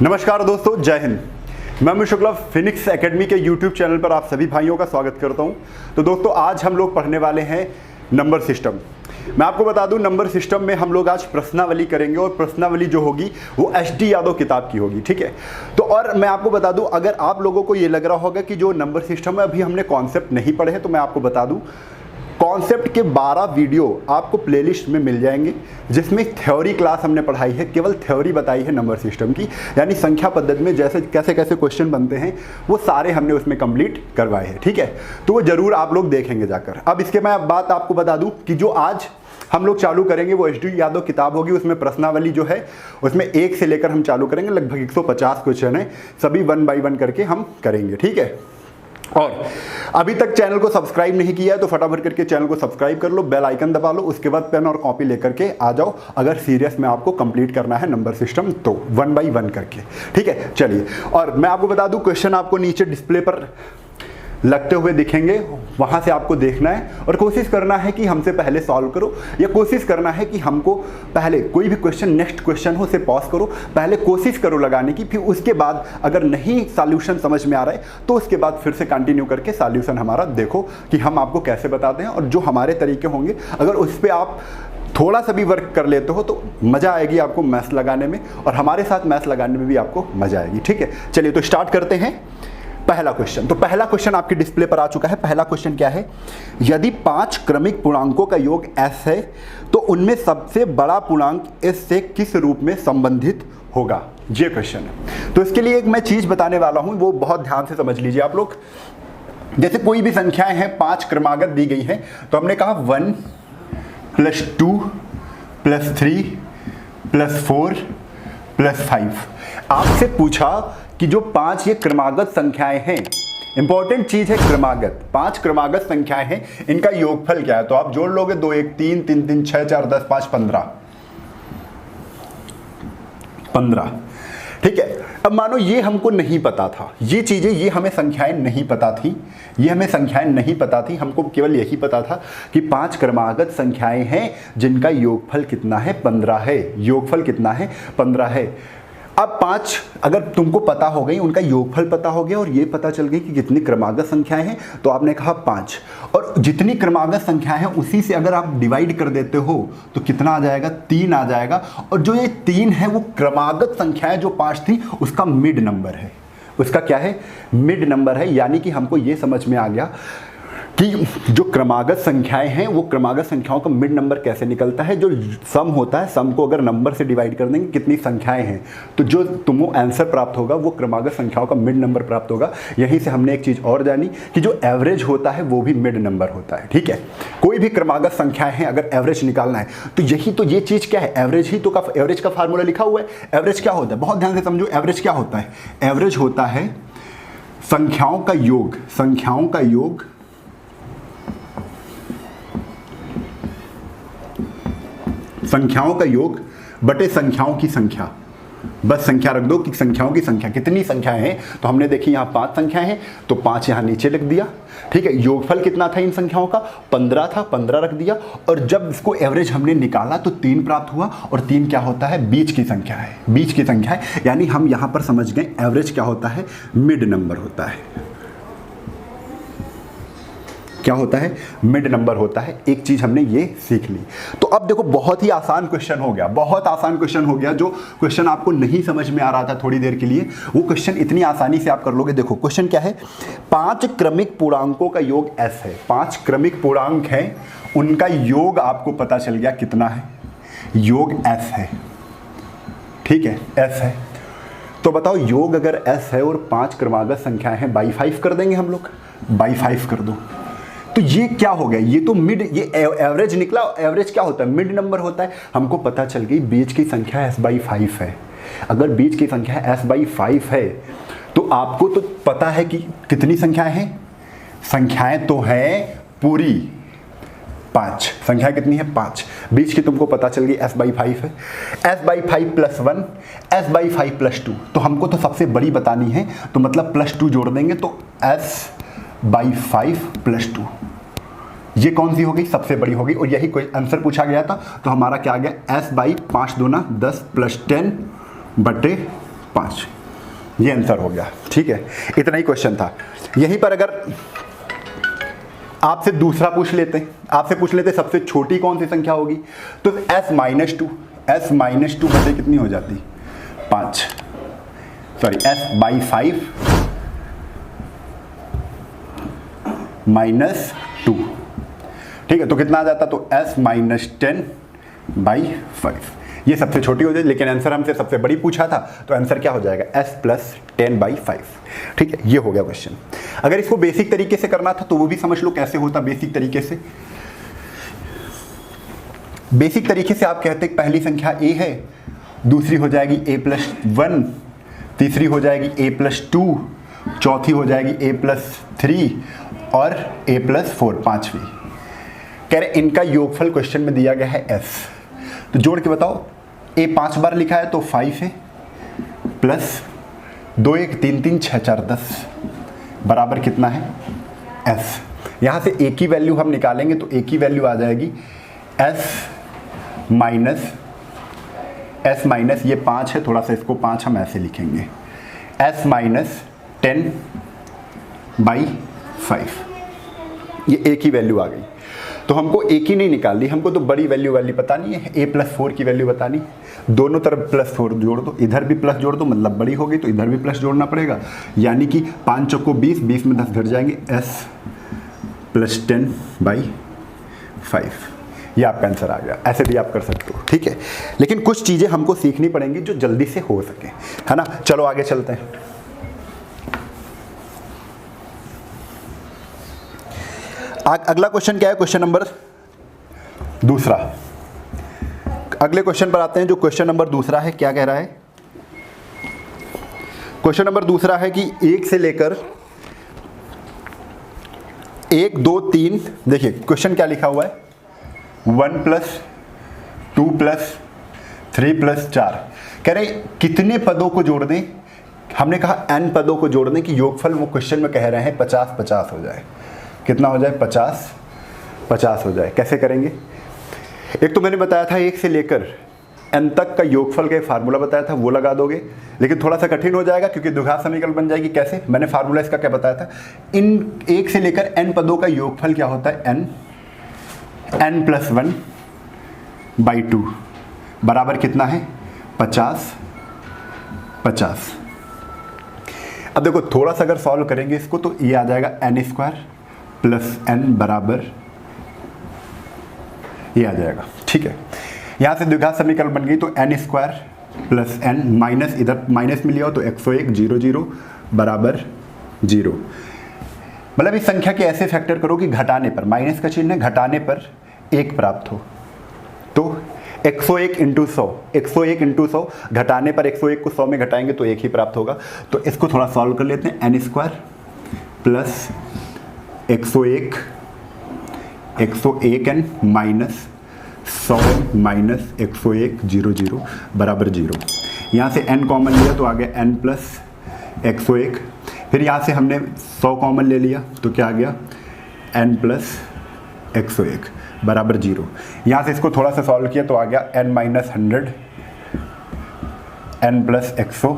नमस्कार दोस्तों, जय हिंद। मैं अमित शुक्ला फिनिक्स एकेडमी के यूट्यूब चैनल पर आप सभी भाइयों का स्वागत करता हूं। तो दोस्तों, आज हम लोग पढ़ने वाले हैं नंबर सिस्टम। मैं आपको बता दूं, नंबर सिस्टम में हम लोग आज प्रश्नावली करेंगे और प्रश्नावली जो होगी वो एच.डी. यादव किताब की होगी, ठीक है। तो और मैं आपको बता दूं, अगर आप लोगों को ये लग रहा होगा कि जो नंबर सिस्टम है अभी हमने कॉन्सेप्ट नहीं पढ़े हैं, तो मैं आपको बता दूं कॉन्सेप्ट के 12 वीडियो आपको प्लेलिस्ट में मिल जाएंगे, जिसमें थ्योरी क्लास हमने पढ़ाई है, केवल थ्योरी बताई है नंबर सिस्टम की, यानी संख्या पद्धति में जैसे कैसे कैसे क्वेश्चन बनते हैं वो सारे हमने उसमें कंप्लीट करवाए हैं, ठीक है। तो वो जरूर आप लोग देखेंगे जाकर। अब इसके मैं बात आपको बता दूं कि जो आज हम लोग चालू करेंगे वो एच.डी. यादव किताब होगी। उसमें प्रश्नावली जो है उसमें 1 से लेकर हम चालू करेंगे, लगभग 150 क्वेश्चन है, सभी 1 बाय 1 करके हम करेंगे, ठीक है। और अभी तक चैनल को सब्सक्राइब नहीं किया है तो फटाफट करके चैनल को सब्सक्राइब कर लो, बेल आइकन दबा लो, उसके बाद पेन और कॉपी लेकर के आ जाओ अगर सीरियस में आपको कंप्लीट करना है नंबर सिस्टम, तो 1 बाय 1 करके, ठीक है। चलिए, और मैं आपको बता दूं क्वेश्चन आपको नीचे डिस्प्ले पर लगते हुए दिखेंगे, वहां से आपको देखना है और कोशिश करना है कि हमसे पहले सॉल्व करो, या कोशिश करना है कि हमको पहले कोई भी क्वेश्चन नेक्स्ट क्वेश्चन हो उसे पॉज करो, पहले कोशिश करो लगाने की, फिर उसके बाद अगर नहीं सॉल्यूशन समझ में आ रहा है तो उसके बाद फिर से कंटिन्यू करके सॉल्यूशन हमारा देखो कि हम आपको कैसे बताते हैं। और जो हमारे तरीके होंगे अगर उस पर आप थोड़ा सा भी वर्क कर लेते हो तो मज़ा आएगी आपको मैथ्स लगाने में, और हमारे साथ मैथ्स लगाने में भी आपको मज़ा आएगी, ठीक है। चलिए तो स्टार्ट करते हैं। पहला क्वेश्चन, तो पहला क्वेश्चन आपके डिस्प्ले पर आ चुका है। पहला क्वेश्चन क्या है? यदि 5 क्रमिक पूर्णांकों का योग s है तो उनमें सबसे बड़ा पूर्णांक s से किस रूप में संबंधित होगा? ये क्वेश्चन है। तो इसके लिए एक मैं चीज बताने वाला हूं, वो बहुत ध्यान से समझ लीजिए आप लोग। जैसे कोई भी संख्याएं हैं 5 क्रमागत दी गई हैं, तो हमने कहा 1 + 2 + 3 + 4 + 5। आपसे पूछा कि जो 5 ये क्रमागत संख्याएं हैं, इंपॉर्टेंट चीज है क्रमागत, 5 क्रमागत संख्याएं हैं, इनका योगफल क्या है? तो आप जोड़ लोगे 2 1 3 3 3 6 4 10 5 15, ठीक है। अब मानो ये हमको नहीं पता था, ये चीजें, ये हमें संख्याएं नहीं पता थी, ये हमें संख्याएं नहीं पता थी, हमको केवल यही पता था कि 5 क्रमागत संख्याएं हैं जिनका योगफल कितना है? 15 है। योगफल कितना है? 15 है। अब 5 अगर तुमको पता हो गई, उनका योगफल पता हो गया और ये पता चल गई कि कितनी क्रमागत संख्याएं हैं, तो आपने कहा 5, और जितनी क्रमागत संख्याएं हैं उसी से अगर आप डिवाइड कर देते हो तो कितना आ जाएगा? 3 आ जाएगा। और जो ये 3 है वो क्रमागत संख्याएं जो 5 थी उसका मिड नंबर है। उसका क्या है? मिड नंबर है। यानी कि हमको ये समझ में आ गया कि जो क्रमागत संख्याएं हैं वो क्रमागत संख्याओं का मिड नंबर कैसे निकलता है। जो सम होता है, सम को अगर नंबर से डिवाइड कर देंगे कितनी संख्याएं हैं, तो जो तुमको आंसर प्राप्त होगा वो क्रमागत संख्याओं का मिड नंबर प्राप्त होगा। यहीं से हमने एक चीज और जानी कि जो एवरेज होता है वो भी मिड नंबर होता है, ठीक है। कोई भी क्रमागत संख्याएं हैं, अगर एवरेज निकालना है तो यही तो ये चीज क्या है? एवरेज ही तो का एवरेज का फार्मूला लिखा हुआ है। एवरेज क्या होता है? बहुत ध्यान से समझो, एवरेज क्या होता है? एवरेज होता है संख्याओं का योग, संख्याओं का योग संख्याओं का योग बटे संख्याओं की संख्या। बस संख्या रख दो कि संख्याओं की संख्या, कितनी संख्याएं हैं, तो हमने देखी यहाँ 5 संख्याएं हैं तो 5 यहाँ नीचे लिख दिया, ठीक है। योगफल कितना था इन संख्याओं का? 15 था, 15 रख दिया। और जब इसको एवरेज हमने निकाला तो 3 प्राप्त हुआ, और 3 क्या होता है? बीच की संख्या है, बीच की संख्या है। यानी हम यहाँ पर समझ गए एवरेज क्या होता है? मिड नंबर होता है। क्या होता है? मिड नंबर होता है। एक चीज हमने ये सीख ली। तो अब देखो, बहुत ही आसान क्वेश्चन हो गया, बहुत आसान क्वेश्चन हो गया। जो क्वेश्चन आपको नहीं समझ में आ रहा था थोड़ी देर के लिए, वो क्वेश्चन इतनी आसानी से आप कर लोगे। देखो क्वेश्चन क्या है? 5 क्रमिक पूर्णांकों का योग s है। 5 क्रमिक पूर्णांक हैं, उनका योग आपको पता चल गया कितना है? योग s है, ठीक है, s है। तो बताओ, योग अगर s है और 5 क्रमागत संख्याएं हैं, बाई 5 कर देंगे हम लोग, बाई 5 कर दो। तो ये क्या हो गया? ये तो मिड, ये एवरेज निकला। एवरेज क्या होता है? मिड नंबर होता है। हमको पता चल गई बीच की संख्या s/5 है। अगर बीच की संख्या s/5 है तो आपको तो पता है कि कितनी संख्याएं हैं? संख्याएं तो है पूरी 5। संख्या कितनी है? 5। बीच की तुमको पता चल गई s/5 है। s/5 + 1, s/5 + 2। तो हमको तो सबसे बड़ी बतानी है, तो मतलब +2 जोड़ देंगे तो s/5 + 2। ये कौन सी हो गई? सबसे बड़ी हो गई। और यही कोई आंसर पूछा गया था, तो हमारा क्या आ गया? s/5 दूना 10 + 10 बटे 5। ये आंसर हो गया, ठीक है। इतना ही क्वेश्चन था। यहीं पर अगर आपसे दूसरा पूछ लेते, आपसे पूछ लेते सबसे छोटी कौन सी संख्या होगी, तो s माइनस टू बटे कितनी हो जाती, 5, सॉरी s/5 माइनस 2, ठीक है। तो कितना आ जाता, तो s माइनस 10/5। ये सबसे छोटी हो जाए, लेकिन आंसर हमसे सबसे बड़ी पूछा था, तो आंसर क्या हो जाएगा, s प्लस 10/5, ठीक है। ये हो गया क्वेश्चन। अगर इसको बेसिक तरीके से करना था तो वो भी समझ लो कैसे होता बेसिक तरीके से। बेसिक तरीके से आप कहते पहली संख्या a है, दूसरी हो जाएगी a+1, तीसरी हो जाएगी a+2, चौथी हो जाएगी a+3 और a+4 पांचवी। कह रहे इनका योगफल क्वेश्चन में दिया गया है s, तो जोड़ के बताओ। a 5 बार लिखा है तो 5 है, प्लस 2 1 3 3 6 4 10 बराबर कितना है, s। यहाँ से a की वैल्यू हम निकालेंगे तो a की वैल्यू आ जाएगी s माइनस ये 5 है, थोड़ा सा इसको 5 हम ऐसे लिखेंगे, s माइनस 10/5। ये a की वैल्यू आ गई। तो हमको a की नहीं निकालनी, हमको तो बड़ी वैल्यू वाली बतानी है, a+4 की वैल्यू बतानी। दोनों तरफ +4 जोड़ दो, इधर भी प्लस जोड़ दो, मतलब बड़ी हो गई, तो इधर भी प्लस जोड़ना पड़ेगा। यानी कि 5 चौको 20, 20 में 10 घट जाएंगे, s + 10/5। ये आपका आंसर आ गया। ऐसे भी आप कर सकते हो, ठीक है। लेकिन कुछ चीज़ें हमको सीखनी पड़ेंगी जो जल्दी से हो सके, है ना। चलो आगे चलते हैं। अगला क्वेश्चन क्या है, क्वेश्चन नंबर दूसरा। अगले क्वेश्चन पर आते हैं। जो क्वेश्चन नंबर दूसरा है, क्या कह रहा है, क्वेश्चन नंबर दूसरा है कि 1 से लेकर 1 2 3, देखिए क्वेश्चन क्या लिखा हुआ है, 1 + 2 + 3 + 4। कह रहे कितने पदों को जोड़ दें, हमने कहा n पदों को जोड़ दें कि योगफल वो क्वेश्चन में कह रहे हैं 50-50 हो जाए। कितना हो जाए, 50-50 हो जाए। कैसे करेंगे, एक तो मैंने बताया था 1 से लेकर n तक का योगफल का फार्मूला बताया था, वो लगा दोगे। लेकिन थोड़ा सा कठिन हो जाएगा क्योंकि द्विघात समीकरण बन जाएगी। कैसे, मैंने फार्मूला इसका क्या बताया था, इन 1 से लेकर n पदों का योगफल क्या होता है, n+1/2 बराबर कितना है, 50-50। अब देखो थोड़ा सा अगर सॉल्व करेंगे इसको तो ये आ जाएगा n² + n बराबर ये आ जाएगा, ठीक है। यहाँ से द्विघात समीकरण बन गई, तो n² + n माइनस, इधर माइनस में लिया हो तो 101 0 0 बराबर 0। मतलब इस संख्या के ऐसे फैक्टर करो कि घटाने पर, माइनस का चिन्ह है, घटाने पर 1 प्राप्त हो। तो 101 × 100, 101 × 100, घटाने पर 101 को 100 में घटाएंगे तो 1 ही प्राप्त होगा। तो इसको थोड़ा सॉल्व कर लेते हैं, n² + 101n minus 100n minus 101 0 0 बराबर 0। यहाँ से n कॉमन लिया तो आ गया n + 101। फिर यहाँ से हमने 100 कॉमन ले लिया तो क्या आ गया, n + 101 बराबर 0। यहाँ से इसको थोड़ा सा सॉल्व किया तो आ गया n - 100 n + 101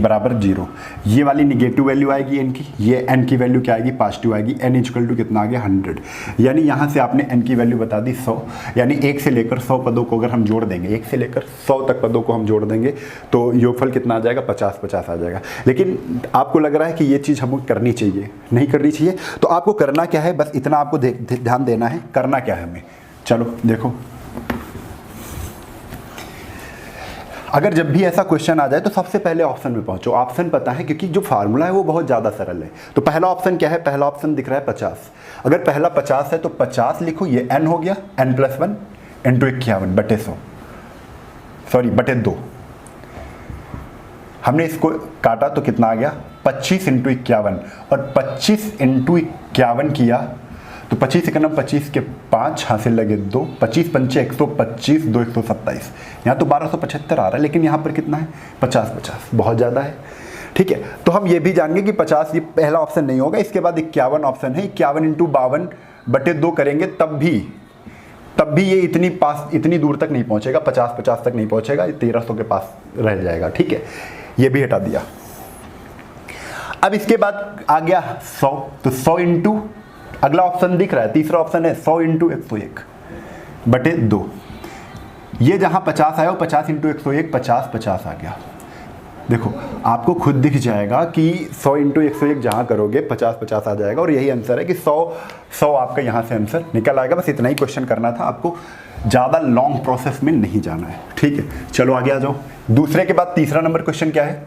बराबर 0। ये वाली निगेटिव वैल्यू आएगी n की, ये n की वैल्यू क्या आएगी, पॉजिटिव आएगी। n = कितना आ गया, 100। यानी यहाँ से आपने n की वैल्यू बता दी 100। यानी 1 से लेकर 100 पदों को अगर हम जोड़ देंगे, 1 से लेकर 100 तक पदों को हम जोड़ देंगे तो योगफल कितना आ जाएगा, 50-50 आ जाएगा। लेकिन आपको लग रहा है कि ये चीज़ हमको करनी चाहिए, नहीं करनी चाहिए, तो आपको करना क्या है, बस इतना आपको ध्यान देना है, करना क्या है हमें। चलो देखो, अगर जब भी ऐसा क्वेश्चन आ जाए तो सबसे पहले ऑप्शन में पहुंचो। ऑप्शन पता है क्योंकि जो फार्मूला है वो बहुत ज़्यादा सरल है। तो पहला ऑप्शन क्या है, पहला ऑप्शन दिख रहा है 50। अगर पहला 50 है तो 50 लिखो, ये n हो गया, n + 1 × 51 बटे 100, सॉरी बटे 2। हमने इसको काटा तो कितना आ गया, 25 × 51, और 25 × 51 किया तो 25 × 25 के 5 हासिल लगे 2, 25 × 5 125, 2 127। यहाँ तो 1275 आ रहा है, लेकिन यहाँ पर कितना है, 50-50, बहुत ज़्यादा है। ठीक है, तो हम ये भी जानेंगे कि 50 ये पहला ऑप्शन नहीं होगा। इसके बाद 51 ऑप्शन है, 51 × 52 बटे 2 करेंगे तब भी ये इतनी दूर तक नहीं पहुँचेगा, 50-50 तक नहीं पहुँचेगा, 1300 के पास रह जाएगा। ठीक है, ये भी हटा दिया। अब इसके बाद आ गया 100, तो 100 इंटू, अगला ऑप्शन दिख रहा है, तीसरा ऑप्शन है 100 इंटू 101 बटे 2। ये जहां 50 आया वो 50 इंटू 101, 50 50 आ गया। देखो आपको खुद दिख जाएगा कि 100 इंटू 101 जहाँ करोगे 50 50 आ जाएगा, और यही आंसर है कि 100 आपका यहाँ से आंसर निकल आएगा। बस इतना ही क्वेश्चन करना था, आपको ज़्यादा लॉन्ग प्रोसेस में नहीं जाना है, ठीक है। चलो आगे आ जाओ। दूसरे के बाद तीसरा नंबर क्वेश्चन क्या है?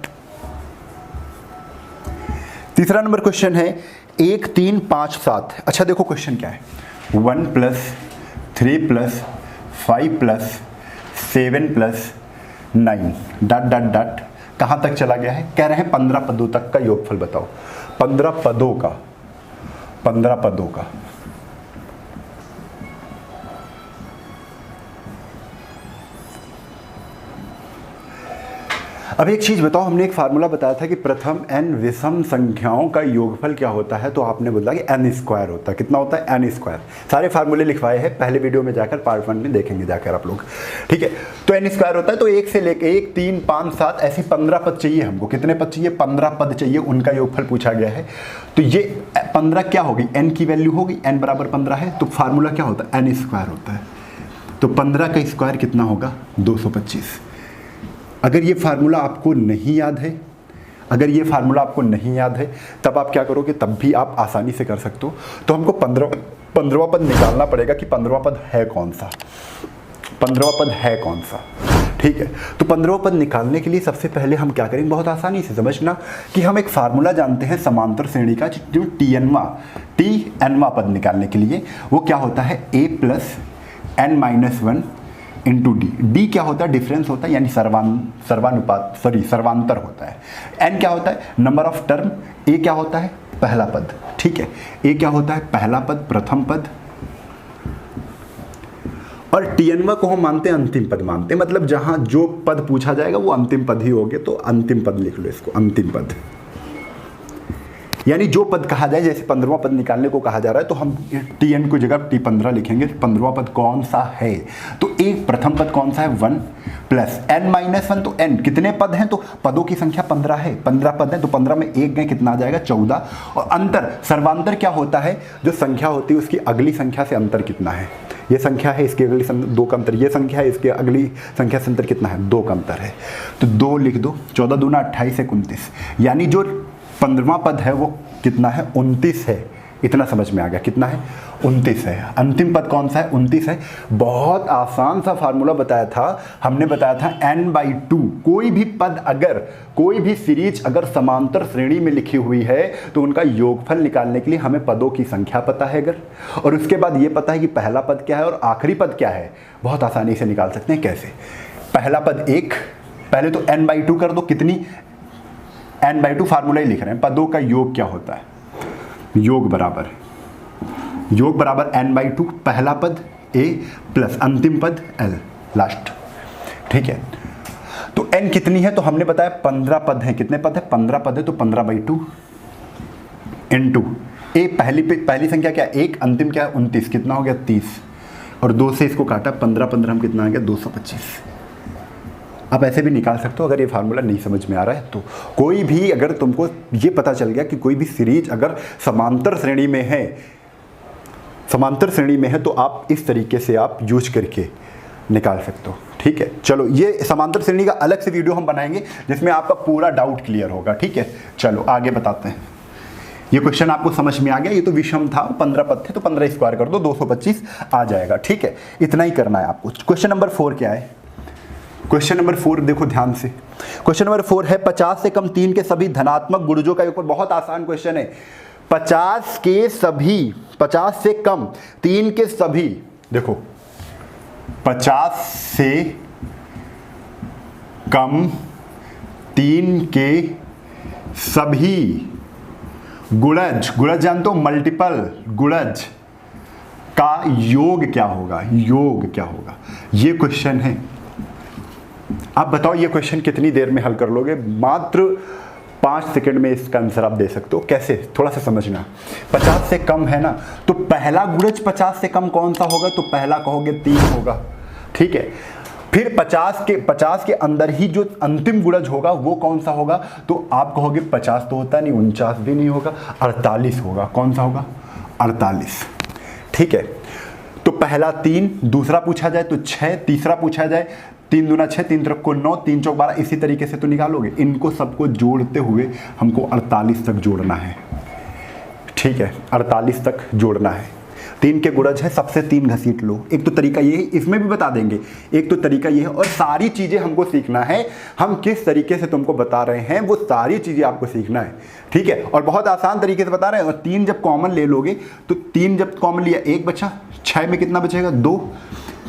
तीसरा नंबर क्वेश्चन है 1 3 5 7। अच्छा देखो क्वेश्चन क्या है, 1 + 3 + 5 + 7 + 9 डॉट डॉट डॉट कहाँ तक चला गया है? कह रहे हैं 15 पदों तक का योगफल बताओ। 15 पदों का, 15 पदों का। अब एक चीज़ बताओ, हमने एक फार्मूला बताया था कि प्रथम n विषम संख्याओं का योगफल क्या होता है, तो आपने बोला कि n² होता है। कितना होता है? n²। सारे फार्मूले लिखवाए हैं, पहले वीडियो में जाकर पार्ट 1 में देखेंगे जाकर आप लोग, ठीक है। तो n² होता है, तो 1 से लेकर 1 3 5 7 ऐसे 15 पद चाहिए हमको। कितने पद चाहिए? 15 पद चाहिए, उनका योगफल पूछा गया है। तो ये 15 क्या होगी? n की वैल्यू होगी, n बराबर 15 है, तो फार्मूला क्या होता है? n² होता है। तो 15 का स्क्वायर कितना होगा? 225। अगर ये फार्मूला आपको नहीं याद है, अगर ये फार्मूला आपको नहीं याद है, तब आप क्या करोगे? तब भी आप आसानी से कर सकते हो। तो हमको 15वां पद निकालना पड़ेगा कि 15वां पद है कौन सा, 15वां पद है कौन सा, ठीक है। तो 15वां पद निकालने के लिए सबसे पहले हम क्या करेंगे? बहुत आसानी से समझना कि हम एक फार्मूला जानते हैं समांतर श्रेणी का, जो tnवां पद निकालने के लिए वो क्या होता है? a + n-1 इंटू डी क्या होता है? डिफरेंस होता है, यानी सर्वांतर होता है। n क्या होता है? Number of term. a क्या होता है? पहला पद, ठीक है। a क्या होता है? पहला पद, प्रथम पद। और tnवा को हम मानते हैं अंतिम पद मानते हैं, मतलब जहां जो पद पूछा जाएगा वो अंतिम पद ही होंगे, तो अंतिम पद लिख लो इसको, अंतिम पद। यानी जो पद कहा जाए, जैसे 15वां पद निकालने को कहा जा रहा है, तो हम tn को जगह t15 लिखेंगे। 15वां पद कौन सा है? तो एक प्रथम पद कौन सा है? 1 + n-1। तो n कितने पद हैं? तो पदों की संख्या 15 है, 15 पद हैं, तो 15 में 1 गए, कितना आ जाएगा? 14। और अंतर, सर्वांतर क्या होता है? जो संख्या होती है उसकी अगली संख्या से अंतर कितना है? ये संख्या है, इसकी अगली 2 का अंतर, ये संख्या है, इसके अगली संख्या से अंतर कितना है? 2 का अंतर है। तो 2 लिख दो। 14 दूना 28 है 29, यानी जो 15वां पद है वो कितना है? 29 है। इतना समझ में आ गया? कितना है? 29 है। अंतिम पद कौन सा है? 29 है। बहुत आसान सा फार्मूला बताया था हमने, बताया था n/2। कोई भी पद अगर, कोई भी सीरीज अगर समांतर श्रेणी में लिखी हुई है तो उनका योगफल निकालने के लिए हमें पदों की संख्या पता है अगर, और उसके बाद ये पता है कि पहला पद क्या है और आखिरी पद क्या है, बहुत आसानी से निकाल सकते हैं। कैसे? पहला पद 1, पहले तो n/2 कर दो। कितनी? n/2 फार्मूला ही लिख रहे हैं। पदों का योग क्या होता है? योग बराबर n/2, पहला पद a + अंतिम पद l लास्ट, ठीक है। तो n कितनी है? तो हमने बताया 15 पद हैं। कितने पद है? 15 पद है, तो 15/2 इंटू a, पहली संख्या क्या? 1, अंतिम क्या है? 29, कितना हो गया? 30, और 2 से इसको काटा, 15 15 हम कितना आ गया? 225। आप ऐसे भी निकाल सकते हो अगर ये फार्मूला नहीं समझ में आ रहा है तो। कोई भी, अगर तुमको ये पता चल गया कि कोई भी सीरीज अगर समांतर श्रेणी में है, तो आप इस तरीके से आप यूज करके निकाल सकते हो, ठीक है। चलो, ये समांतर श्रेणी का अलग से वीडियो हम बनाएंगे जिसमें आपका पूरा डाउट क्लियर होगा, ठीक है। चलो आगे बताते हैं। ये क्वेश्चन आपको समझ में आ गया? ये तो विषम था, 15 पद थे, तो 15 स्क्वायर कर दो, 225 आ जाएगा, ठीक है। इतना ही करना है आपको। क्वेश्चन नंबर 4 क्या है? क्वेश्चन नंबर 4 देखो ध्यान से। क्वेश्चन नंबर 4 है 50 से कम 3 के सभी धनात्मक गुणजों का योगफल। बहुत आसान क्वेश्चन है। 50 से कम 3 के सभी, देखो 50 से कम 3 के सभी गुणज जानते हो? मल्टीपल गुणज का योग क्या होगा? योग क्या होगा? ये क्वेश्चन है। आप बताओ ये क्वेश्चन कितनी देर में हल कर लोगे? मात्र 5 सेकंड में इसका आंसर आप दे सकते हो। कैसे? थोड़ा सा समझना। 50 से कम है ना, तो पहला गुणज 50 से कम कौन सा होगा? तो पहला कहोगे 3 होगा, ठीक है। फिर 50 के अंदर ही जो अंतिम गुणज होगा वो कौन सा होगा? तो आप कहोगे 50 तो होता नहीं, 49 भी नहीं होगा, 48 होगा। कौन सा होगा? 48। ठीक है, तो पहला 3, दूसरा पूछा जाए तो 6, तीसरा पूछा जाए 3 दूना 6, 3 त्रिक को 9, 3 चौक 12, इसी तरीके से तो निकालोगे। इनको सबको जोड़ते हुए हमको 48 तक जोड़ना है। ठीक है, 48 तक जोड़ना है। 3 के गुणज है, सबसे 3 घसीट लो। एक तो तरीका ये है, इसमें भी बता देंगे। एक तो तरीका ये है, और सारी चीजें हमको सीखना है। हम किस तरीके से तुमको बता रहे हैं वो सारी चीजें आपको सीखना है। ठीक है, और बहुत आसान तरीके से बता रहे हैं। और 3 जब कॉमन ले लोगे तो 3 जब कॉमन लिया 1 बचा, 6 में कितना बचेगा? 2,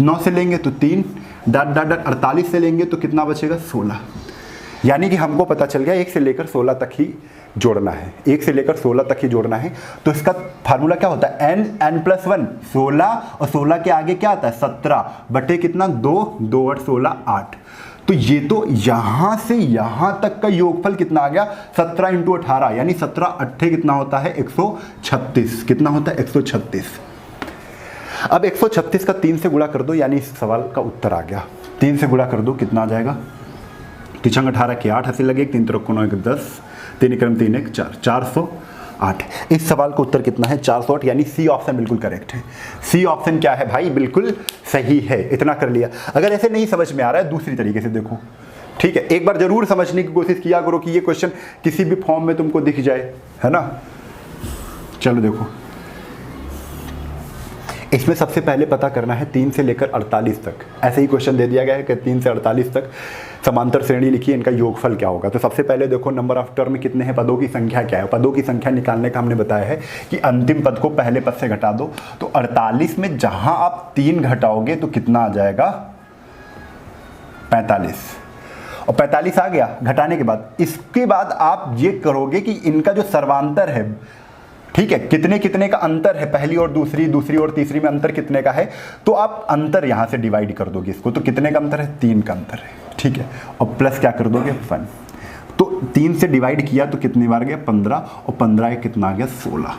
9 से लेंगे तो 3, डट डट डट 48 से लेंगे तो कितना बचेगा? 16। यानी कि हमको पता चल गया 1 से लेकर 16 तक ही जोड़ना है। 1 से लेकर 16 तक ही जोड़ना है। तो इसका फार्मूला क्या होता है? n+1 16, और 16 के आगे क्या आता है? 17 बटे कितना? 2, 2 8 16 8। तो ये तो यहां से यहां तक का योगफल कितना आ गया? 17 × 18, यानी 17 8 कितना होता है? 136। कितना होता है? 136। अब 136 का 3 से गुणा कर दो, यानी इस सवाल का उत्तर आ गया। 3 से गुणा कर दो, कितना आ जाएगा? 3 18 के 8 हंसी लगे, 3 3 9 10, 3 क्रम 3 1 4, 408। इस सवाल का उत्तर कितना है? 408, यानी सी ऑप्शन बिल्कुल करेक्ट है। सी ऑप्शन क्या है भाई? बिल्कुल सही है। इतना कर लिया। अगर ऐसे नहीं समझ में आ रहा है, दूसरी तरीके से देखो। ठीक है, एक बार जरूर समझने की कोशिश किया करो कि ये क्वेश्चन किसी भी फॉर्म में तुमको दिख जाए, है ना। चलो देखो, इसमें सबसे पहले पता करना है 3 से लेकर 48 तक। ऐसे ही क्वेश्चन दे दिया गया है कि 3 से 48 तक समांतर श्रेणी लिखिए, इनका योगफल क्या होगा। तो सबसे पहले देखो नंबर ऑफ टर्म कितने हैं, पदों की संख्या क्या है। पदों की संख्या निकालने का हमने बताया है कि अंतिम पद को पहले पद से घटा दो। तो 48 में जहां आप 3 घटाओगे तो कितना आ जाएगा? 45। और 45 आ गया घटाने के बाद। इसके बाद आप ये करोगे कि इनका जो सर्वांतर है, ठीक है, कितने कितने का अंतर है, पहली और दूसरी, दूसरी और तीसरी में अंतर कितने का है, तो आप अंतर यहां से डिवाइड कर दोगे इसको। तो कितने का अंतर है? 3 का अंतर है। ठीक है, और प्लस क्या कर दोगे? 1। तो 3 से डिवाइड किया तो कितनी बार गया? 15, और 15 कितना आ गया? 16।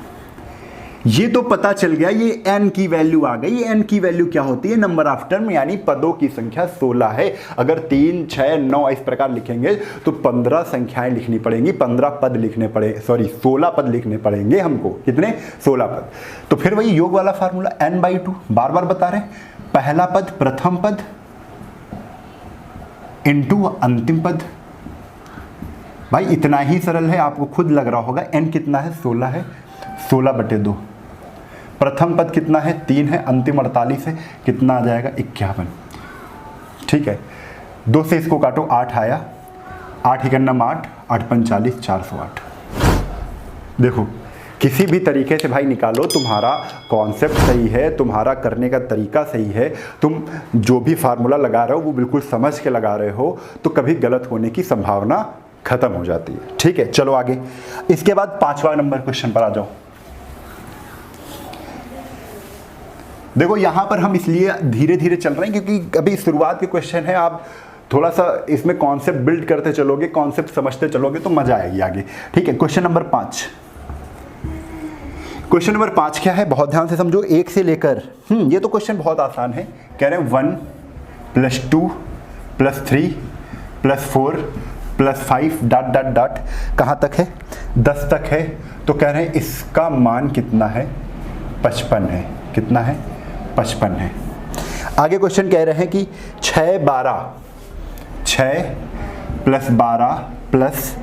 ये तो पता चल गया, ये n की वैल्यू आ गई। n की वैल्यू क्या होती है? नंबर ऑफ टर्म, यानी पदों की संख्या 16 है। अगर 3 6 9 इस प्रकार लिखेंगे तो 15 संख्याएं लिखनी पड़ेंगी, 15 पद लिखने पड़े, सॉरी 16 पद लिखने पड़ेंगे हमको। कितने? 16 पद। तो फिर वही योग वाला फार्मूला, n/2। बार बार बता रहे हैं, पहला पद प्रथम पद इनटू अंतिम पद। भाई इतना ही सरल है, आपको खुद लग रहा होगा। n कितना है? 16 है। 16/2। प्रथम पद कितना है? 3 है। अंतिम 48 है। कितना आ जाएगा? 51। ठीक है, 2 से इसको काटो, 8 आया। 8 × 8, 8 × 40, 408। देखो किसी भी तरीके से भाई निकालो, तुम्हारा कॉन्सेप्ट सही है, तुम्हारा करने का तरीका सही है, तुम जो भी फार्मूला लगा रहे हो वो बिल्कुल समझ के लगा रहे हो, तो कभी गलत होने की संभावना खत्म हो जाती है। ठीक है, चलो आगे। इसके बाद 5वां नंबर क्वेश्चन पर आ जाओ। देखो यहां पर हम इसलिए धीरे धीरे चल रहे हैं क्योंकि अभी शुरुआत के क्वेश्चन है। आप थोड़ा सा इसमें कॉन्सेप्ट बिल्ड करते चलोगे, कॉन्सेप्ट समझते चलोगे तो मजा आएगी आगे। ठीक है, क्वेश्चन नंबर 5। क्वेश्चन नंबर 5 क्या है? बहुत ध्यान से समझो। 1 से लेकर ये तो क्वेश्चन बहुत आसान है। कह रहे हैं 1 + 2 + 3 + 4 + 5 डॉट डॉट डॉट कहाँ तक है? 10 तक है। तो कह रहे हैं इसका मान कितना है? 55 है। कितना है? 55 है। आगे क्वेश्चन कह रहे हैं कि 6 + 12 प्लस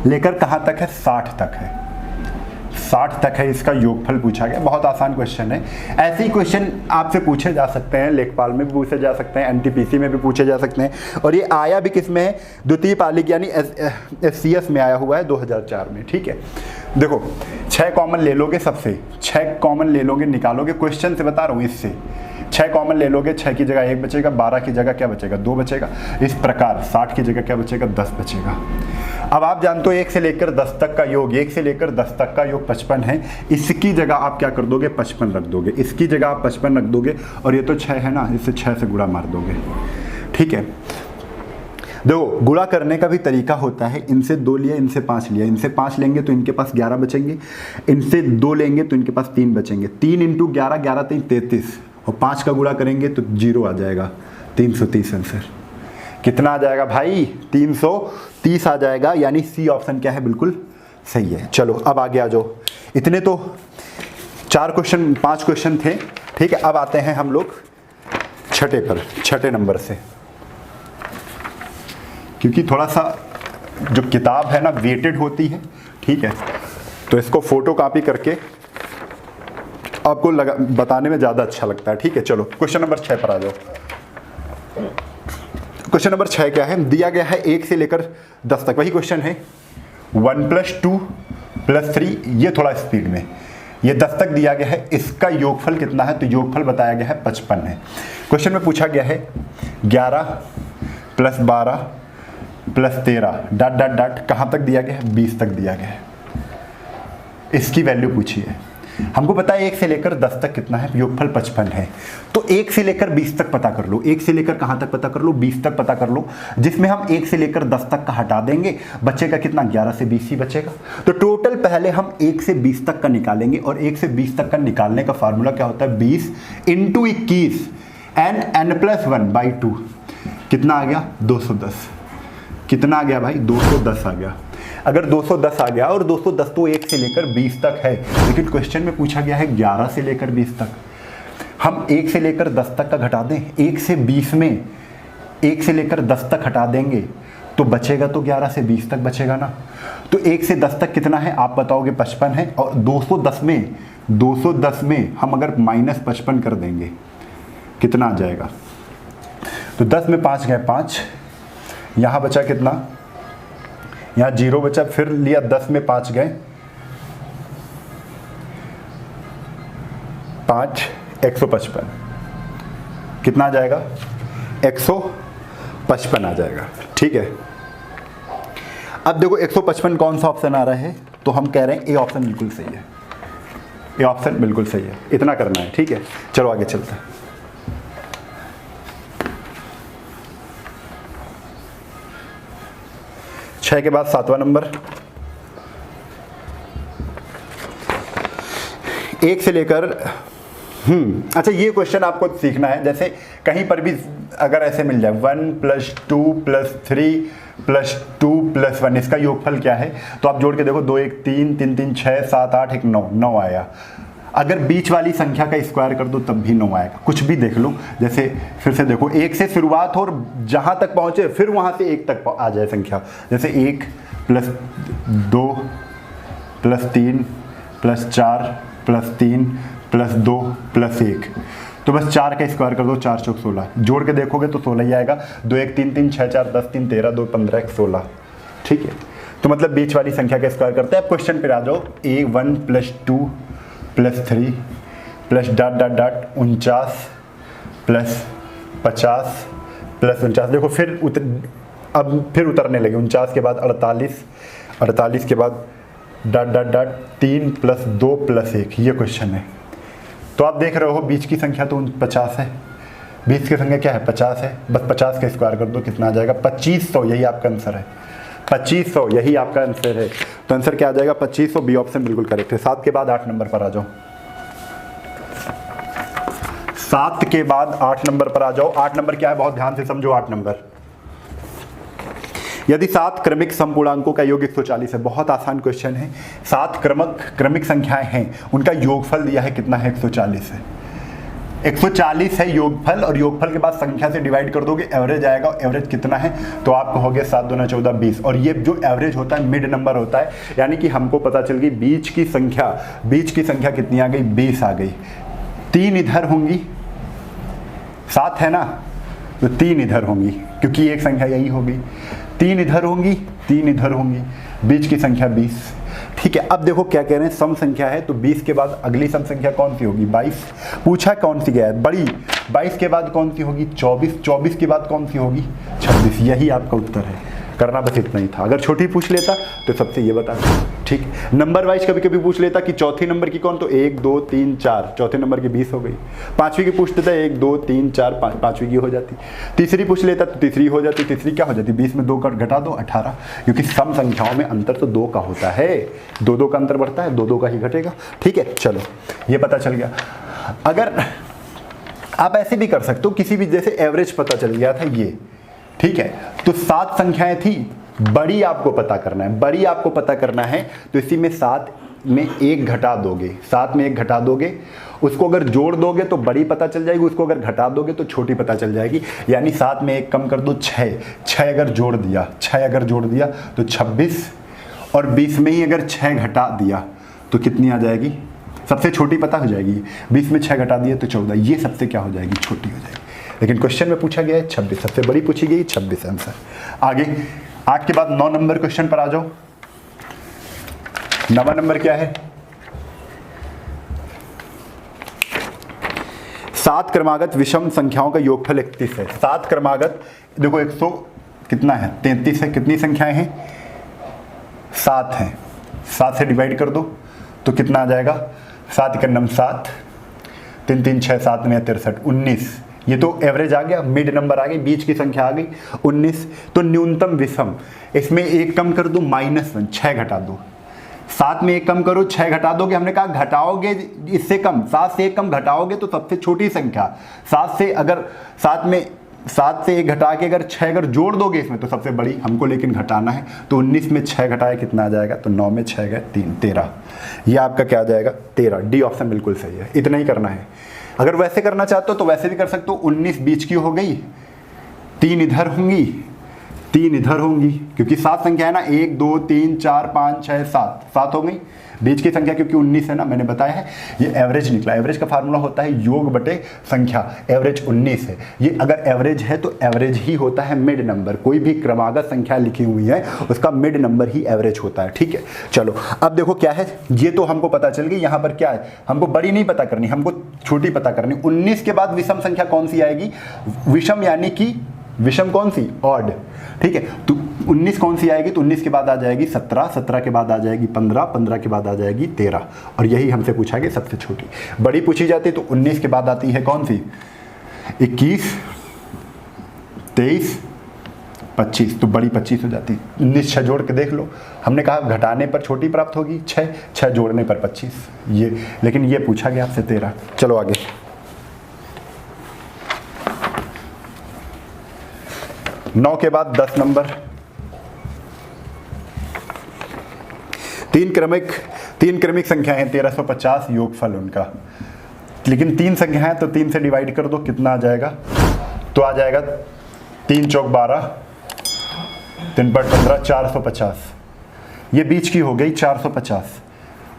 लेकर कहाँ तक है? 60 तक है। 60 तक है, इसका योगफल पूछा गया। बहुत आसान क्वेश्चन है। ऐसे ही क्वेश्चन आपसे पूछे जा सकते हैं, लेखपाल में भी पूछे जा सकते हैं, एनटीपीसी में भी पूछे जा सकते हैं। और ये आया भी किस में है? द्वितीय पालिक यानी SCS में आया हुआ है 2004 में। ठीक है, देखो 6 कॉमन ले लोगे, सबसे 6 कॉमन ले लोगे, निकालोगे। क्वेश्चन से बता रहा हूँ, इससे 6 कॉमन ले लोगे, 6 की जगह 1 बचेगा, 12 की जगह क्या बचेगा? 2 बचेगा। इस प्रकार 60 की जगह क्या बचेगा? 10 बचेगा। अब आप जानते हो 1 से लेकर 10 तक का योग, 1 से लेकर 10 तक का योग 55 है। इसकी जगह आप क्या कर दोगे? 55 रख दोगे। इसकी जगह आप 55 रख दोगे, और ये तो 6 है ना, इससे 6 से गुणा मार दोगे। ठीक है, देखो गुणा करने का भी तरीका होता है। इनसे 2 लिया, इनसे 5 लिया। इनसे 5 लेंगे तो इनके पास 11 बचेंगे, इनसे 2 लेंगे तो इनके पास 3 बचेंगे। 3 × 11, 11 × 3 33, और 5 का गुणा करेंगे तो 0 आ जाएगा। 330 आंसर। कितना आ जाएगा भाई? 330 आ जाएगा, यानी सी ऑप्शन क्या है, बिल्कुल सही है। चलो अब आगे आ जाओ। इतने तो 5 क्वेश्चन थे, ठीक है। अब आते हैं हम लोग छठे पर, छठे नंबर से, क्योंकि थोड़ा सा जो किताब है ना वेटेड होती है, ठीक है, तो इसको फोटो कॉपी करके आपको बताने में ज़्यादा अच्छा लगता है, ठीक है। चलो क्वेश्चन नंबर 6 पर आ जाओ। क्वेश्चन नंबर 6 क्या है? दिया गया है 1 से लेकर 10 तक, वही क्वेश्चन है। 1 + 2 + 3, ये थोड़ा स्पीड में, ये 10 तक दिया गया है, इसका योगफल कितना है? तो योगफल बताया गया है 55 है। क्वेश्चन में पूछा गया है 11 + 12 + 13 ... कहाँ तक दिया गया है? 20 तक दिया गया है। इसकी वैल्यू पूछी है। हमको पता है 1 से लेकर 10 तक कितना है, योगफल 55 है। तो 1 से लेकर 20 तक पता कर लो। 1 से लेकर कहाँ तक पता कर लो? 20 तक पता कर लो, जिसमें हम 1 से लेकर 10 तक का हटा देंगे, बचेगा कितना? 11 से 20 ही बचेगा। तो टोटल पहले हम 1 से 20 तक का निकालेंगे, और 1 से 20 तक का निकालने का फार्मूला क्या होता है? 20 × 21 n+1/2। कितना आ गया? 210। कितना आ गया भाई? 210 आ गया। अगर 210 आ गया, और 210 तो 1 से लेकर 20 तक है, लेकिन क्वेश्चन में पूछा गया है 11 से लेकर 20 तक। हम 1 से लेकर 10 तक का घटा दें, 1 से 20 में 1 से लेकर 10 तक हटा देंगे तो बचेगा तो 11 से 20 तक बचेगा ना। तो 1 से 10 तक कितना है आप बताओगे? 55 है। और 210 में हम अगर -55 कर देंगे, कितना आ जाएगा? तो 10 में 5 गए 5, यहाँ बचा कितना? यहाँ 0 बचा, फिर लिया 10 में 5 गए 5, 155। कितना आ जाएगा? 155 आ जाएगा, ठीक है। अब देखो 155 कौन सा ऑप्शन आ रहा है, तो हम कह रहे हैं ए ऑप्शन बिल्कुल सही है। ए ऑप्शन बिल्कुल सही है, इतना करना है, ठीक है। चलो आगे चलते हैं। छह के बाद 7वां नंबर, 1 से लेकर अच्छा ये क्वेश्चन आपको सीखना है। जैसे कहीं पर भी अगर ऐसे मिल जाए 1 + 2 + 3 + 2 + 1, इसका योगफल क्या है? तो आप जोड़ के देखो, 2 1 3 3 3 6 7 8 1 9, 9 आया। अगर बीच वाली संख्या का स्क्वायर कर दो तब भी 9 आएगा। कुछ भी देख लो, जैसे फिर से देखो 1 से शुरुआत हो और जहाँ तक पहुँचे फिर वहाँ से 1 तक आ जाए संख्या। जैसे 1 + 2 + 3 + 4 + 3 + 2 + 1, तो बस 4 का स्क्वायर कर दो, 4 चौक 16, जोड़ के देखोगे तो 16 ही आएगा। 2 1 3 3 6 4 10 3 13 2 15 1 16, ठीक है। तो मतलब बीच वाली संख्या का स्क्वायर करते हैं। अब क्वेश्चन पे आ जाओ। 1 + 2 + 3 + ... 49 + 50 + 49, देखो फिर उतरने लगे। 49 के बाद 48, 48 के बाद ... 3 + 2 + 1, ये क्वेश्चन है। तो आप देख रहे हो बीच की संख्या तो 50 है, बीच की संख्या क्या है? 50 है। बस 50 का स्क्वायर कर दो, कितना आ जाएगा? 2500, यही आपका आंसर है। 2500, यही आपका आंसर है। तो आंसर क्या आ जाएगा? 2500, बी ऑप्शन बिल्कुल करेक्ट है। 7 के बाद 8 नंबर पर आ जाओ। 7 के बाद 8 नंबर पर आ जाओ। 8 नंबर क्या है? बहुत ध्यान से समझो। 8 नंबर, यदि 7 क्रमिक समपूर्णांकों का योग 140 है, बहुत आसान क्वेश्चन है। 7 क्रमिक संख्याएं हैं, उनका योगफल दिया है, कितना है? 140 है। 140 है योगफल, और योगफल के बाद संख्या से डिवाइड कर दोगे, एवरेज आएगा। एवरेज कितना है? तो आपको हो गया 7 दूना 14 20, और ये जो एवरेज होता है मिड नंबर होता है, यानी कि हमको पता चल गई बीच की संख्या कितनी आ गई? 20 आ गई। 3 इधर होंगी, 7 है ना, तो 3 इधर होंगी, क्योंकि एक संख्या यही होगी। 3 इधर होंगी, 3 इधर होंगी, बीच की संख्या 20, ठीक है। अब देखो क्या कह रहे हैं, सम संख्या है, तो 20 के बाद अगली सम संख्या कौन सी होगी? 22। पूछा कौन सी है बड़ी? 22 के बाद कौन सी होगी? 24। 24 के बाद कौन सी होगी? 26। यही आपका उत्तर है। करना बस इतना ही था। अगर छोटी पूछ लेता तो सबसे ये बता, ठीक। नंबर वाइज कभी कभी पूछ लेता कि चौथी नंबर की कौन, तो 1 2 3 4, चौथे नंबर की 20 हो गई। 5वीं की पूछ लेता 1 2 3 4 5, 5वीं की हो जाती। तीसरी पूछ लेता तो तीसरी हो जाती। तीसरी क्या हो जाती? 20 में 2 घटा दो, 18, क्योंकि सम संख्याओं में अंतर तो 2 का होता है। 2 का अंतर बढ़ता है, 2 का ही घटेगा, ठीक है। चलो ये पता चल गया। आप ऐसे भी कर सकते हो, किसी भी जैसे एवरेज पता चल गया था ये, ठीक है, तो 7 संख्याएं थी, बड़ी आपको पता करना है, बड़ी आपको पता करना है, तो इसी में 7 में 1 घटा दोगे, 7 में 1 घटा दोगे, उसको अगर जोड़ दोगे तो बड़ी पता चल जाएगी, उसको अगर घटा दोगे तो छोटी पता चल जाएगी। यानी 7 में 1 कम कर दो 6, 6 अगर जोड़ दिया, 6 अगर जोड़ दिया तो 26, और 20 में ही अगर 6 घटा दिया तो कितनी आ जाएगी, सबसे छोटी पता हो जाएगी। 20 में 6 घटा दिए तो 14, ये सबसे क्या हो जाएगी, छोटी हो जाएगी। लेकिन क्वेश्चन में पूछा गया है 26, सबसे बड़ी पूछी गई 26 आंसर। आगे 8 के बाद 9 नंबर क्वेश्चन पर आ जाओ। 9वां नंबर क्या है, 7 क्रमागत विषम संख्याओं का योगफल 31 है। 7 क्रमागत देखो 100 कितना है, 33 है, कितनी संख्याएं हैं, 7 हैं, 7 से डिवाइड कर दो तो कितना आ जाएगा, 7 का नम 7, 3 3 6 7 में 63, 19, ये तो एवरेज आ गया, मिड नंबर आ गई, बीच की संख्या आ गई 19। तो न्यूनतम विषम, इसमें 1 कम कर दो -1, 6 घटा दो, 7 में 1 कम करो 6 घटा दोगे, हमने कहा घटाओगे इससे कम, 7 से 1 कम घटाओगे तो सबसे छोटी संख्या, 7 से 1 घटा के अगर 6 अगर जोड़ दोगे इसमें तो सबसे बड़ी, हमको लेकिन घटाना है, तो 19 में 6 घटाए कितना आ जाएगा, तो 9 में 6 गए 3, 13, ये आपका क्या आ जाएगा 13। डी ऑप्शन बिल्कुल सही है, इतना ही करना है। अगर वैसे करना चाहते हो तो वैसे भी कर सकते हो, 19 बीच की हो गई, 3 इधर होंगी, 3 इधर होंगी, क्योंकि 7 संख्या है ना, 1 2 3 4 5 6 7, 7 हो गई बीच की संख्या, क्योंकि 19 है ना, मैंने बताया है ये एवरेज निकला। एवरेज का फार्मूला होता है योग बटे संख्या, एवरेज 19 है, ये अगर एवरेज है तो एवरेज ही होता है मिड नंबर, कोई भी क्रमागत संख्या लिखी हुई है उसका मिड नंबर ही एवरेज होता है, ठीक है। चलो अब देखो क्या है, ये तो हमको पता चल गई, यहाँ पर क्या है, हमको बड़ी नहीं पता करनी, हमको छोटी पता करनी। 19 के बाद विषम संख्या कौन सी आएगी, विषम यानी कि विषम कौन सी, ऑड, ठीक है। तो 19 कौन सी आएगी, तो 19 के बाद आ जाएगी 17, 17 के बाद आ जाएगी 15, 15 के बाद आ जाएगी 13, और यही हमसे पूछा गया सबसे छोटी। बड़ी पूछी जाती तो 19 के बाद आती है कौन सी, 21, 23, 25, तो बड़ी 25 हो जाती। 19 6 जोड़ के देख लो, हमने कहा घटाने पर छोटी प्राप्त होगी 6, 6 जोड़ने पर 25, ये, लेकिन ये पूछा गया आपसे 13। चलो आगे 9 के बाद 10 नंबर, 3 क्रमिक संख्याएं हैं, 1350 योगफल उनका, लेकिन 3 संख्याएं तो 3 से डिवाइड कर दो, कितना आ जाएगा, तो आ जाएगा 3 चौक 12, 3 पर 15, 450, ये बीच की हो गई 450।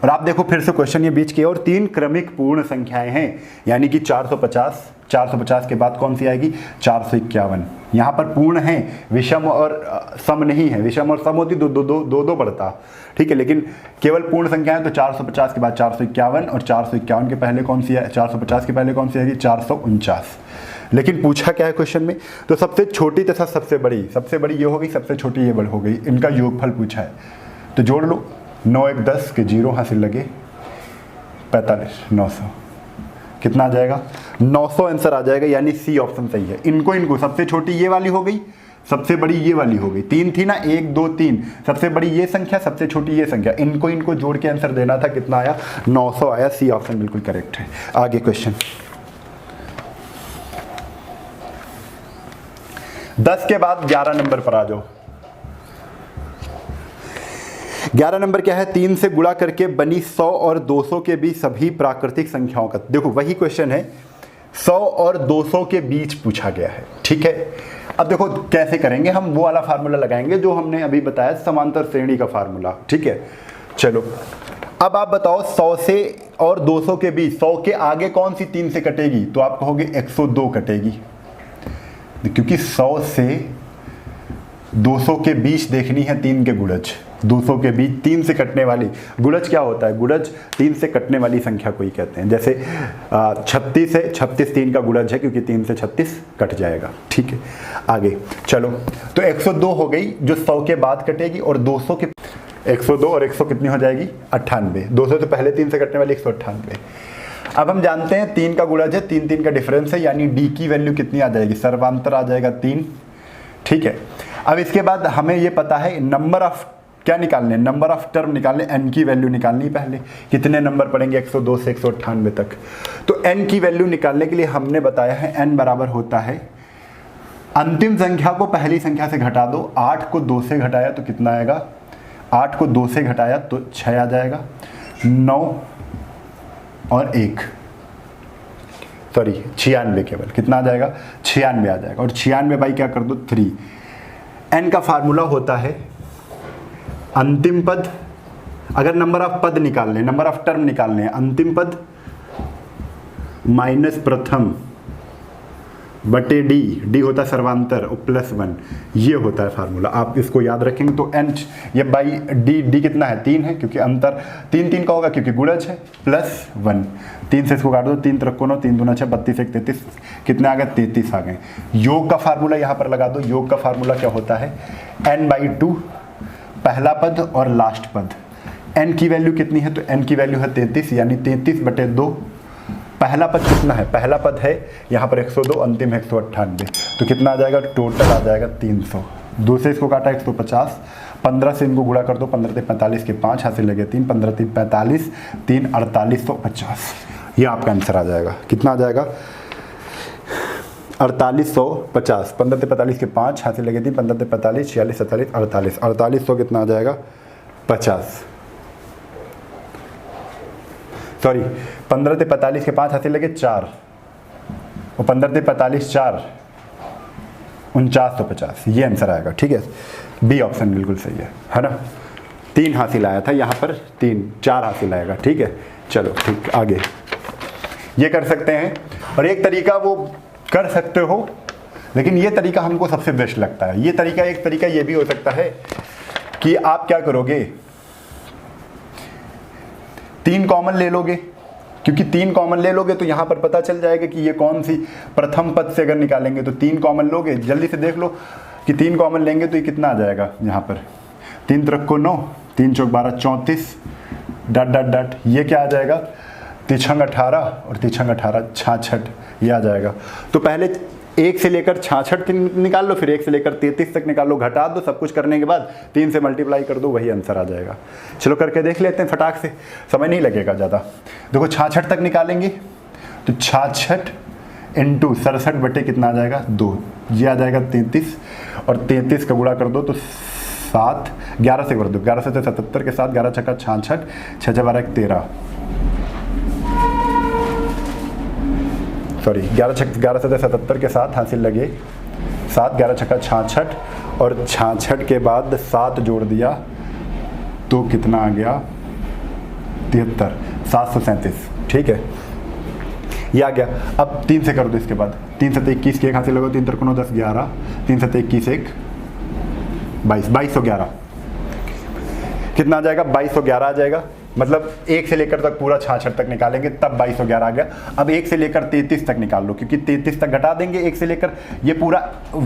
और आप देखो फिर से क्वेश्चन ये बीच की है, और 3 क्रमिक पूर्ण संख्याएं हैं, यानी कि 450, 450 के बाद कौन सी आएगी, 451। यहाँ पर पूर्ण है, विषम और सम नहीं है, विषम और सम होती दो बढ़ता, ठीक है, लेकिन केवल पूर्ण संख्या है, तो 450 के बाद 451, और 451 के पहले कौन सी है, 450 के पहले कौन सी आएगी, 449। लेकिन पूछा क्या है क्वेश्चन में, तो सबसे छोटी तथा सबसे बड़ी ये हो गई, सबसे छोटी ये बड़ी हो गई, इनका योगफल पूछा है, तो जोड़ लो, 9 1 10 के 0 हासिल लगे 45, 900, कितना आ जाएगा, 900 आंसर आ जाएगा, यानी सी ऑप्शन सही है। इनको सबसे छोटी ये वाली हो गई, सबसे बड़ी ये वाली हो गई, 3 थी ना, 1 2 3, सबसे बड़ी ये संख्या, सबसे छोटी ये संख्या, इनको जोड़ के आंसर देना था, कितना आया, 900 आया, सी ऑप्शन बिल्कुल करेक्ट है। आगे क्वेश्चन 10 के बाद 11 नंबर पर आ जाओ। 11 नंबर क्या है, 3 से गुणा करके बनी 100 और 200 के बीच सभी प्राकृतिक संख्याओं का, देखो वही क्वेश्चन है, 100 और 200 के बीच पूछा गया है, ठीक है। अब देखो कैसे करेंगे, हम वो वाला फार्मूला लगाएंगे जो हमने अभी बताया, समांतर श्रेणी का फार्मूला, ठीक है। चलो अब आप बताओ, 100 से और 200 के बीच, 100 के आगे कौन सी 3 से कटेगी, तो आप कहोगे 102 कटेगी, क्योंकि 100 से 200 के बीच देखनी है 3 के गुणज, 200 के बीच 3 से कटने वाली, गुणज क्या होता है, गुणज 3 से कटने वाली संख्या को ही कहते हैं। जैसे 36 है, 36 3 का गुणज है, क्योंकि 3 से 36 कट जाएगा, ठीक है। आगे चलो, तो 102 हो गई जो 100 के बाद कटेगी, और 200 के 102 और 100 कितनी हो जाएगी, 98, 200 से पहले 3 से कटने वाली 198। अब हम जानते हैं 3 का गुणज है, 3 3 का डिफरेंस है, यानी डी की वैल्यू कितनी आ जाएगी, सर्वांतर आ जाएगा 3, ठीक है। अब इसके बाद हमें ये पता है नंबर ऑफ क्या निकालने, नंबर ऑफ टर्म निकालने, n की वैल्यू निकालनी पहले। कितने नंबर पड़ेंगे 102 से 198 तक। तो n की वैल्यू निकालने के लिए हमने बताया है n बराबर होता है, अंतिम संख्या को पहली संख्या से घटा दो। 8 को 2 से घटाया तो कितना आएगा, 8 को 2 से घटाया तो 6 आ जाएगा, 9 और 1 सॉरी 96 केवल, कितना आ जाएगा 96 आ जाएगा। और 96 बाई क्या कर दो 3। n का फार्मूला होता है अंतिम पद, अगर नंबर ऑफ पद निकालने, नंबर ऑफ टर्म निकालने, अंतिम पद माइनस प्रथम बटे डी होता है सर्वांतर और +1, ये होता है फार्मूला। आप इसको याद रखेंगे तो n ये बाई डी कितना है 3 है, क्योंकि अंतर 3 का होगा क्योंकि गुणज है, +1। 3 से इसको काट दो, 3 3 9, 3 दूना 6, 32 1 33, कितने आ गए 33 आ गए। योग का फार्मूला यहाँ पर लगा दो। योग का फार्मूला क्या होता है, n/2 पहला पद और लास्ट पद। n की वैल्यू कितनी है, तो n की वैल्यू है 33, यानी 33/2। पहला पद कितना है, पहला पद है यहाँ पर 102, अंतिम 198, तो कितना आ जाएगा, टोटल आ जाएगा 300। 2 से इसको काटा 150, 15 से इनको गुणा कर दो, 15 3 45 के 5 हासिल लगे 3, 15 3 45, 3 4850, ये आपका आंसर आ जाएगा। कितना आ जाएगा 4850, 15 3 45 के 5 हासिल लगे 3, 15 3 45, 46 47 48, 4800 कितना आ जाएगा 50, सॉरी 15 से 45 के 5 हासिल लगे 4 और 15 से 45 4 4950, ये आंसर आएगा। ठीक है, बी ऑप्शन बिल्कुल सही है ना। 3 हासिल आया था, यहाँ पर 4 हासिल आएगा। ठीक है, चलो ठीक, आगे ये कर सकते हैं। और एक तरीका वो कर सकते हो, लेकिन ये तरीका हमको सबसे बेस्ट लगता है। ये तरीका, एक तरीका ये भी हो सकता है कि आप क्या करोगे, 3 कॉमन ले लोगे, क्योंकि 3 कॉमन ले लोगे तो यहाँ पर पता चल जाएगा कि ये कौन सी प्रथम पद से अगर निकालेंगे तो 3 कॉमन लोगे। जल्दी से देख लो कि 3 कॉमन लेंगे तो ये कितना आ जाएगा, यहाँ पर 3 3 को 9, 3 चौक 12 34 डट डट डट, ये क्या आ जाएगा 3 18 और 3 18 66, ये आ जाएगा। तो पहले 1 से लेकर 66 निकाल लो, फिर 1 से लेकर 33 तक निकाल लो, घटा दो, सब कुछ करने के बाद 3 से मल्टीप्लाई कर दो, वही आंसर आ जाएगा। चलो करके देख लेते हैं फटाक से, समय नहीं लगेगा ज़्यादा। देखो 66 तक निकालेंगे तो 66 इंटू 67 बटे कितना आ जाएगा 2, ये आ जाएगा 33, और 33 का गुणा कर दो तो 7, 11 से कर दो, 11 से 77 के साथ, 11 छक्का 66, 6 12 13, सॉरी 11 से 77 के साथ हासिल लगे 7, 11 छक्का 66, और 66 के बाद 7 जोड़ दिया तो कितना आ गया 73, 737। ठीक है, ये आ गया। अब 3 से कर दो, इसके बाद 3 7 21 के 1 हासिल लगो, 3 3 9 10 11, 3 7 21 1 22, 2211, कितना आ जाएगा 2211 आ जाएगा। मतलब 1 से लेकर तक पूरा 66 तक निकालेंगे तब 2211 आ गया। अब 1 से लेकर 33 तक निकाल लो, क्योंकि 33 तक घटा देंगे 1 से लेकर, ये पूरा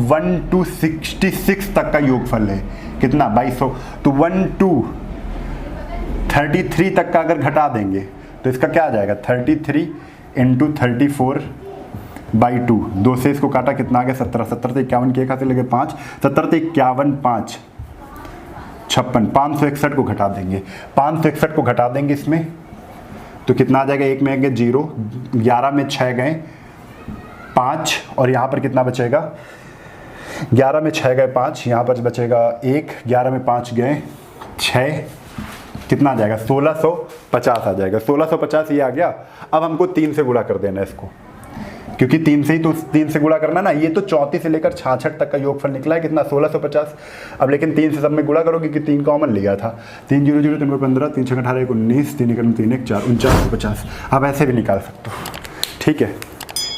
1 to 66 तक का योगफल है, कितना 2200, तो 1 to 33 तक का अगर घटा देंगे तो इसका क्या आ जाएगा 33 इंटू 34/2, 2 से इसको काटा कितना आ गया 17, 17 से 51 के 1 हासिल लगे 5, 17 से 51 5 56, 561 को घटा देंगे, 561 को घटा देंगे इसमें तो कितना आ जाएगा, 1 में गए 0, 11 में 6 गए 5, और यहाँ पर कितना बचेगा 11 में 6 गए 5, यहाँ पर बचेगा 1, 11 में 5 गए 6, कितना आ जाएगा 1650 आ जाएगा। 1650 ये आ गया। अब हमको 3 से गुणा कर देना है इसको, क्योंकि 3 से ही तो 3 से गुणा करना ना। ये तो 34 से लेकर 66 तक का योगफल निकला है, कितना 1650। अब लेकिन 3 से सब में गुणा करोगे कि 3 कॉमन लिया था, 3 0 0 3 15, 3 6 18 19, 3 1 3 1 4 4950। आप ऐसे भी निकाल सकते हो। ठीक है,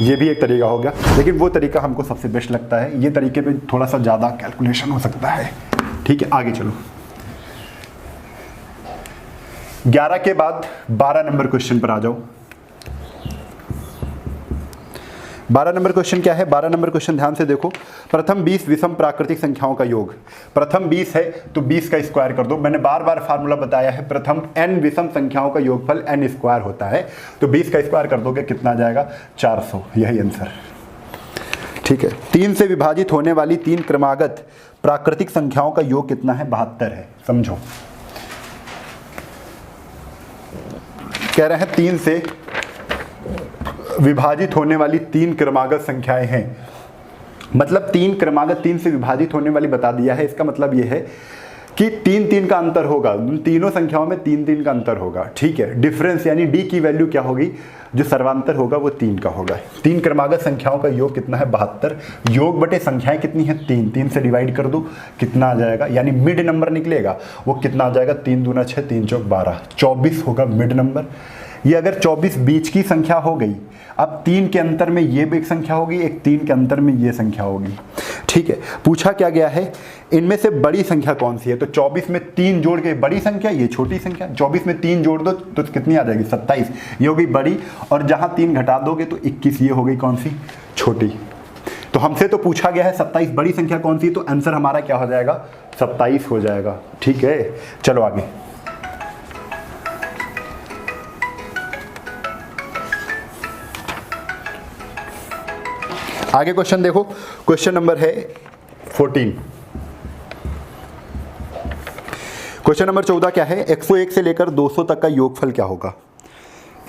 ये भी एक तरीका हो गया, लेकिन वो तरीका हमको सबसे बेस्ट लगता है। ये तरीके पे थोड़ा सा ज़्यादा कैलकुलेशन हो सकता है। ठीक है, आगे चलो। 11 के बाद 12 नंबर क्वेश्चन पर आ जाओ। 12 नंबर क्वेश्चन क्या है? 12 नंबर क्वेश्चन ध्यान से देखो। प्रथम 20 विषम प्राकृतिक संख्याओं का योग। प्रथम 20 है तो 20 का स्क्वायर कर दो। मैंने बार बार फार्मूला बताया है, प्रथम n विषम संख्याओं का योगफल n स्क्वायर होता है, तो 20 का स्क्वायर कर दोगे कितना आ जाएगा 400, यही आंसर। ठीक है, 3 से विभाजित होने वाली 3 क्रमागत प्राकृतिक संख्याओं का योग कितना है? 72 है। समझो, कह रहे हैं 3 से विभाजित होने वाली 3 क्रमागत संख्याएं हैं। मतलब 3 क्रमागत 3 से विभाजित होने वाली बता दिया है। इसका मतलब यह है कि 3 का अंतर होगा, उन तीनों संख्याओं में 3 का अंतर होगा। ठीक है, डिफरेंस यानी डी की वैल्यू क्या होगी? जो सर्वांतर होगा वो 3 का होगा। 3 क्रमागत संख्याओं का योग कितना है? 72। योग बटे संख्याएं कितनी है? 3 से डिवाइड कर दो, कितना आ जाएगा? यानी मिड नंबर निकलेगा, वो कितना आ जाएगा? 3 दूना 6, 3 चौक 12, 24 होगा मिड नंबर। ये अगर 24 बीच की संख्या हो गई, अब 3 के अंतर में ये भी एक संख्या होगी, एक 3 के अंतर में ये संख्या होगी। ठीक है, पूछा क्या गया है? इनमें से बड़ी संख्या कौन सी है? तो 24 में 3 जोड़ के बड़ी संख्या, ये छोटी संख्या। 24 में 3 जोड़ दो तो कितनी आ जाएगी? 27, ये होगी बड़ी। और जहां 3 घटा दोगे तो 21, ये हो गई कौन सी? छोटी। तो हमसे तो पूछा गया है 27 बड़ी संख्या कौन सी, तो आंसर हमारा क्या हो जाएगा? 27 हो जाएगा। ठीक है, चलो आगे। आगे क्वेश्चन देखो, क्वेश्चन नंबर है 14। क्वेश्चन नंबर 14 क्या है? 101 से लेकर 200 तक का योगफल क्या होगा?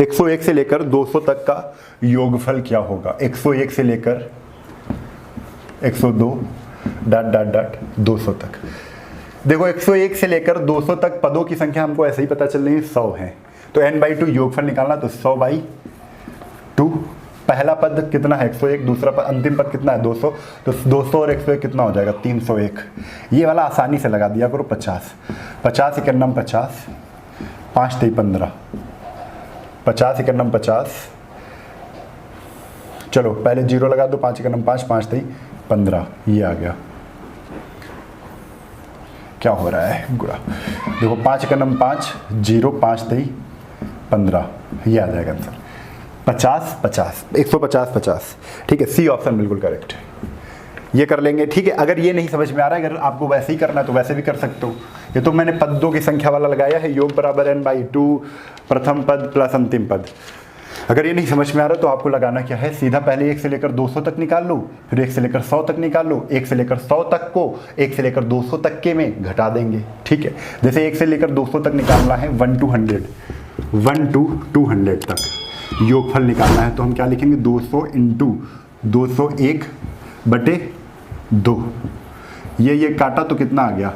101 से लेकर 200 तक का योगफल क्या होगा? 101 से लेकर 102 ... 200 तक। देखो 101 से लेकर 200 तक पदों की संख्या हमको ऐसे ही पता चल रही है 100 है, तो n/2 योगफल निकालना, तो 100/2। पहला पद कितना है? 101। दूसरा पद, अंतिम पद कितना है? 200। तो 200 और 101 कितना हो जाएगा? 301। ये वाला आसानी से लगा दिया करो। 50 50 51 50, 5 3 15, 50 51 50। चलो पहले 0 लगा दो, 5 51 5, 5 3 15, ये आ गया। क्या हो रहा है? गुणा। देखो 5 51 5, 0 5 3 15, ये आ जाएगा आंसर। 50 50, 150 50। ठीक है, सी ऑप्शन बिल्कुल करेक्ट है। ये कर लेंगे। ठीक है, अगर ये नहीं समझ में आ रहा है, अगर आपको वैसे ही करना है तो वैसे भी कर सकते हो। ये तो मैंने पदों की संख्या वाला लगाया है, योग बराबर n/2 प्रथम पद प्लस अंतिम पद। अगर ये नहीं समझ में आ रहा तो आपको लगाना क्या है? सीधा पहले 1 से लेकर 200 तक निकाल लो, फिर 1 से लेकर 100 तक निकाल लो। 1 से लेकर 100 तक को 1 से लेकर 200 तक के में घटा देंगे। ठीक है, जैसे 1 से लेकर 200 तक निकालना है 1 to 100, 1 to 200 तक योगफल निकालना है, तो हम क्या लिखेंगे? 200 × 201/2। ये काटा तो कितना आ गया?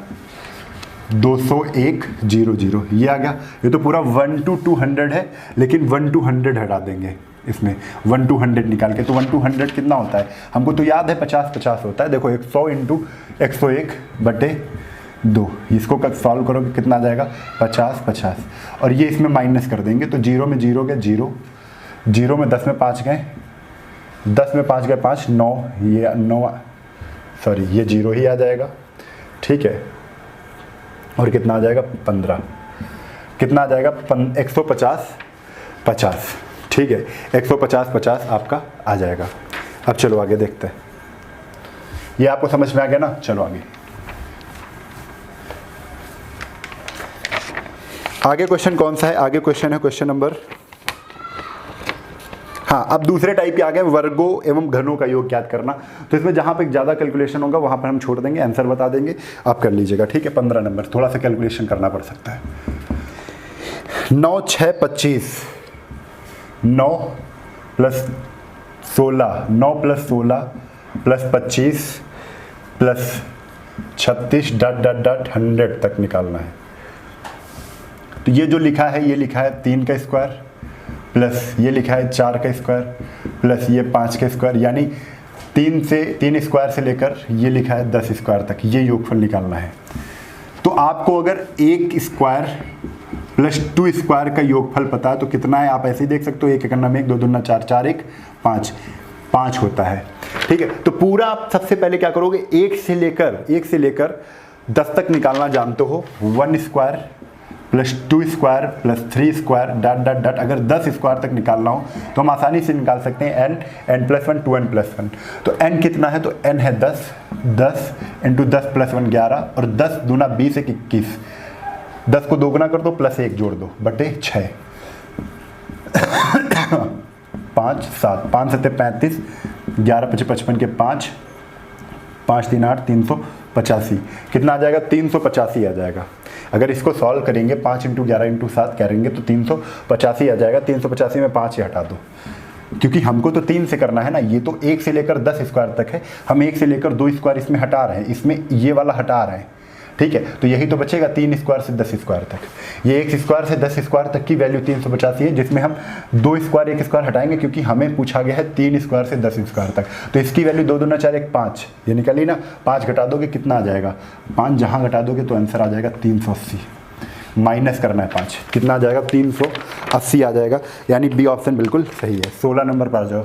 201 00, ये आ गया। ये तो पूरा 1 to 200 है, लेकिन 1 to 100 हटा देंगे इसमें, 1 to 100 निकाल के। तो 1 to 100 कितना होता है? हमको तो याद है 50 50 होता है। देखो 100 × 101/2, इसको सॉल्व करोगे कितना आ जाएगा? 50 50। और ये इसमें माइनस कर देंगे, तो 0 में 0 गए 0, 0 में 10 में 5 गए, 10 में 5 गए 5, 9, ये 9 सॉरी ये 0 ही आ जाएगा। ठीक है, और कितना आ जाएगा? 15। कितना आ जाएगा? 150 50। ठीक है, 150 50 आपका आ जाएगा। अब चलो आगे देखते हैं। ये आपको समझ में आ गया ना? चलो आगे। आगे क्वेश्चन कौन सा है? आगे क्वेश्चन है क्वेश्चन नंबर, हाँ, अब दूसरे टाइप के आ गए, वर्गों एवं घनों का योग ज्ञात करना। तो इसमें जहाँ पे ज़्यादा कैलकुलेशन होगा वहाँ पर हम छोड़ देंगे, आंसर बता देंगे, आप कर लीजिएगा। ठीक है, 15 नंबर थोड़ा सा कैलकुलेशन करना पड़ सकता है। 9 6 25, 9 + 16, 9 + 16 + 25 + 36 ... 100 तक निकालना है। तो ये जो लिखा है, ये लिखा है 3 का स्क्वायर प्लस ये लिखा है 4 का स्क्वायर प्लस ये 5 का स्क्वायर, यानी 3 स्क्वायर से लेकर ये लिखा है 10 स्क्वायर तक, ये योगफल निकालना है। तो आपको अगर 1 स्क्वायर प्लस 2 स्क्वायर का योगफल पता है तो कितना है, आप ऐसे ही देख सकते हो। 1 × 1 2 दूना 4 4 1 5 5 होता है। ठीक है, तो पूरा आप सबसे पहले क्या करोगे, 1 से लेकर 10 तक निकालना जानते हो। 1 square plus 2 square plus 3 square ... अगर 10 स्क्वायर तक निकालना हो तो हम आसानी से निकाल सकते हैं n + 1 2n + 1। तो n कितना है, तो n है 10, 10 × 10 + 1 11, और 10 दूना 20 1 21, 10 को दोगुना कर दो प्लस 1 जोड़ दो बटे 6, 5 7, 5 7 35, 11 × 55 के 5, 5 3 8 385, कितना आ जाएगा 385 आ जाएगा। अगर इसको सॉल्व करेंगे 5 × 11 × 7 करेंगे तो 385 आ जाएगा। 385 में 5 ही हटा दो, क्योंकि हमको तो 3 से करना है ना। ये तो 1 से लेकर 10 स्क्वायर तक है, हम 1 से लेकर 2 स्क्वायर इसमें हटा रहे हैं, इसमें ये वाला हटा रहे हैं, ठीक है। तो यही तो बचेगा 3 स्क्वायर से 10 स्क्वायर तक। ये 1 स्क्वायर से 10 स्क्वायर तक की वैल्यू 385 है, जिसमें हम 2 स्क्वायर 1 स्क्वायर हटाएंगे, क्योंकि हमें पूछा गया है 3 स्क्वायर से 10 स्क्वायर तक। तो इसकी वैल्यू 2 दूना 4 1 5, ये निकली ना। 5 घटा दोगे कितना आ जाएगा, 5 जहाँ घटा दोगे तो आंसर आ जाएगा 380। माइनस करना है 5, कितना आ जाएगा 380 आ जाएगा, यानी बी ऑप्शन बिल्कुल सही है। 16 नंबर पर आ जाओ।